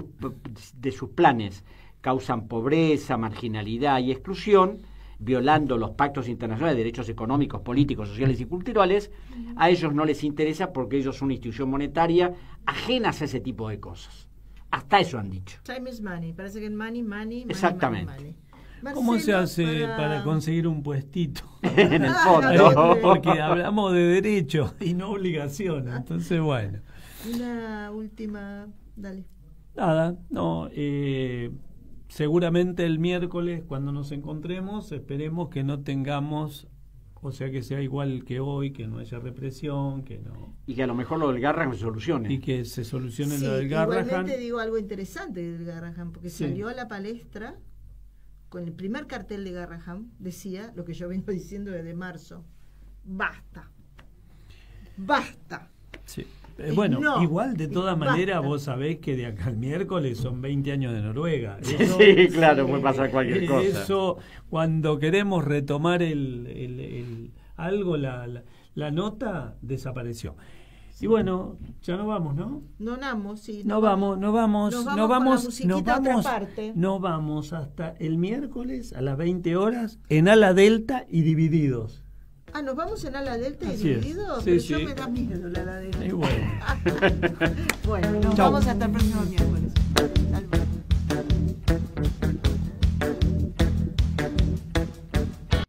[SPEAKER 5] de sus planes causan pobreza, marginalidad y exclusión, violando los pactos internacionales de derechos económicos, políticos, sociales y culturales, a ellos no les interesa porque ellos son una institución monetaria ajenas a ese tipo de cosas. Hasta eso han dicho.
[SPEAKER 3] Time is money. Parece que money.
[SPEAKER 5] Exactamente.
[SPEAKER 3] Money.
[SPEAKER 4] ¿Cómo se hace para conseguir un puestito?
[SPEAKER 5] En el fondo.
[SPEAKER 4] Porque hablamos de derecho y no obligación. Entonces, bueno.
[SPEAKER 3] Una última, dale.
[SPEAKER 4] Nada, no. Seguramente el miércoles, cuando nos encontremos, esperemos que no tengamos, o sea, que sea igual que hoy, que no haya represión, que no.
[SPEAKER 5] Y que a lo mejor lo del Garrahan se solucione.
[SPEAKER 4] Y que se solucione
[SPEAKER 3] Sí,
[SPEAKER 4] lo del Garrahan.
[SPEAKER 3] Igualmente digo algo interesante del Garrahan, porque
[SPEAKER 4] Sí.
[SPEAKER 3] salió a la palestra con el primer cartel de Garrahan, decía lo que yo vengo diciendo desde marzo: basta.
[SPEAKER 4] Sí. Bueno,
[SPEAKER 3] No,
[SPEAKER 4] igual de todas
[SPEAKER 3] basta.
[SPEAKER 4] maneras vos sabés que de acá al miércoles son 20 años de Noruega.
[SPEAKER 5] Eso, sí, claro, puede pasar cualquier cosa.
[SPEAKER 4] Eso, cuando queremos retomar algo, la nota desapareció. Y bueno, ya nos vamos, ¿no?
[SPEAKER 3] No vamos con la musiquita a otra parte.
[SPEAKER 4] Nos vamos hasta el miércoles a las 20 horas en Ala Delta y Divididos.
[SPEAKER 3] Ah, ¿nos vamos en Ala Delta y
[SPEAKER 4] Así es.
[SPEAKER 3] Divididos?
[SPEAKER 4] Sí,
[SPEAKER 3] Pero
[SPEAKER 4] sí.
[SPEAKER 3] yo me da miedo la Ala Delta.
[SPEAKER 4] Y bueno.
[SPEAKER 3] Bueno, nos
[SPEAKER 4] Chau.
[SPEAKER 3] vamos hasta el próximo miércoles.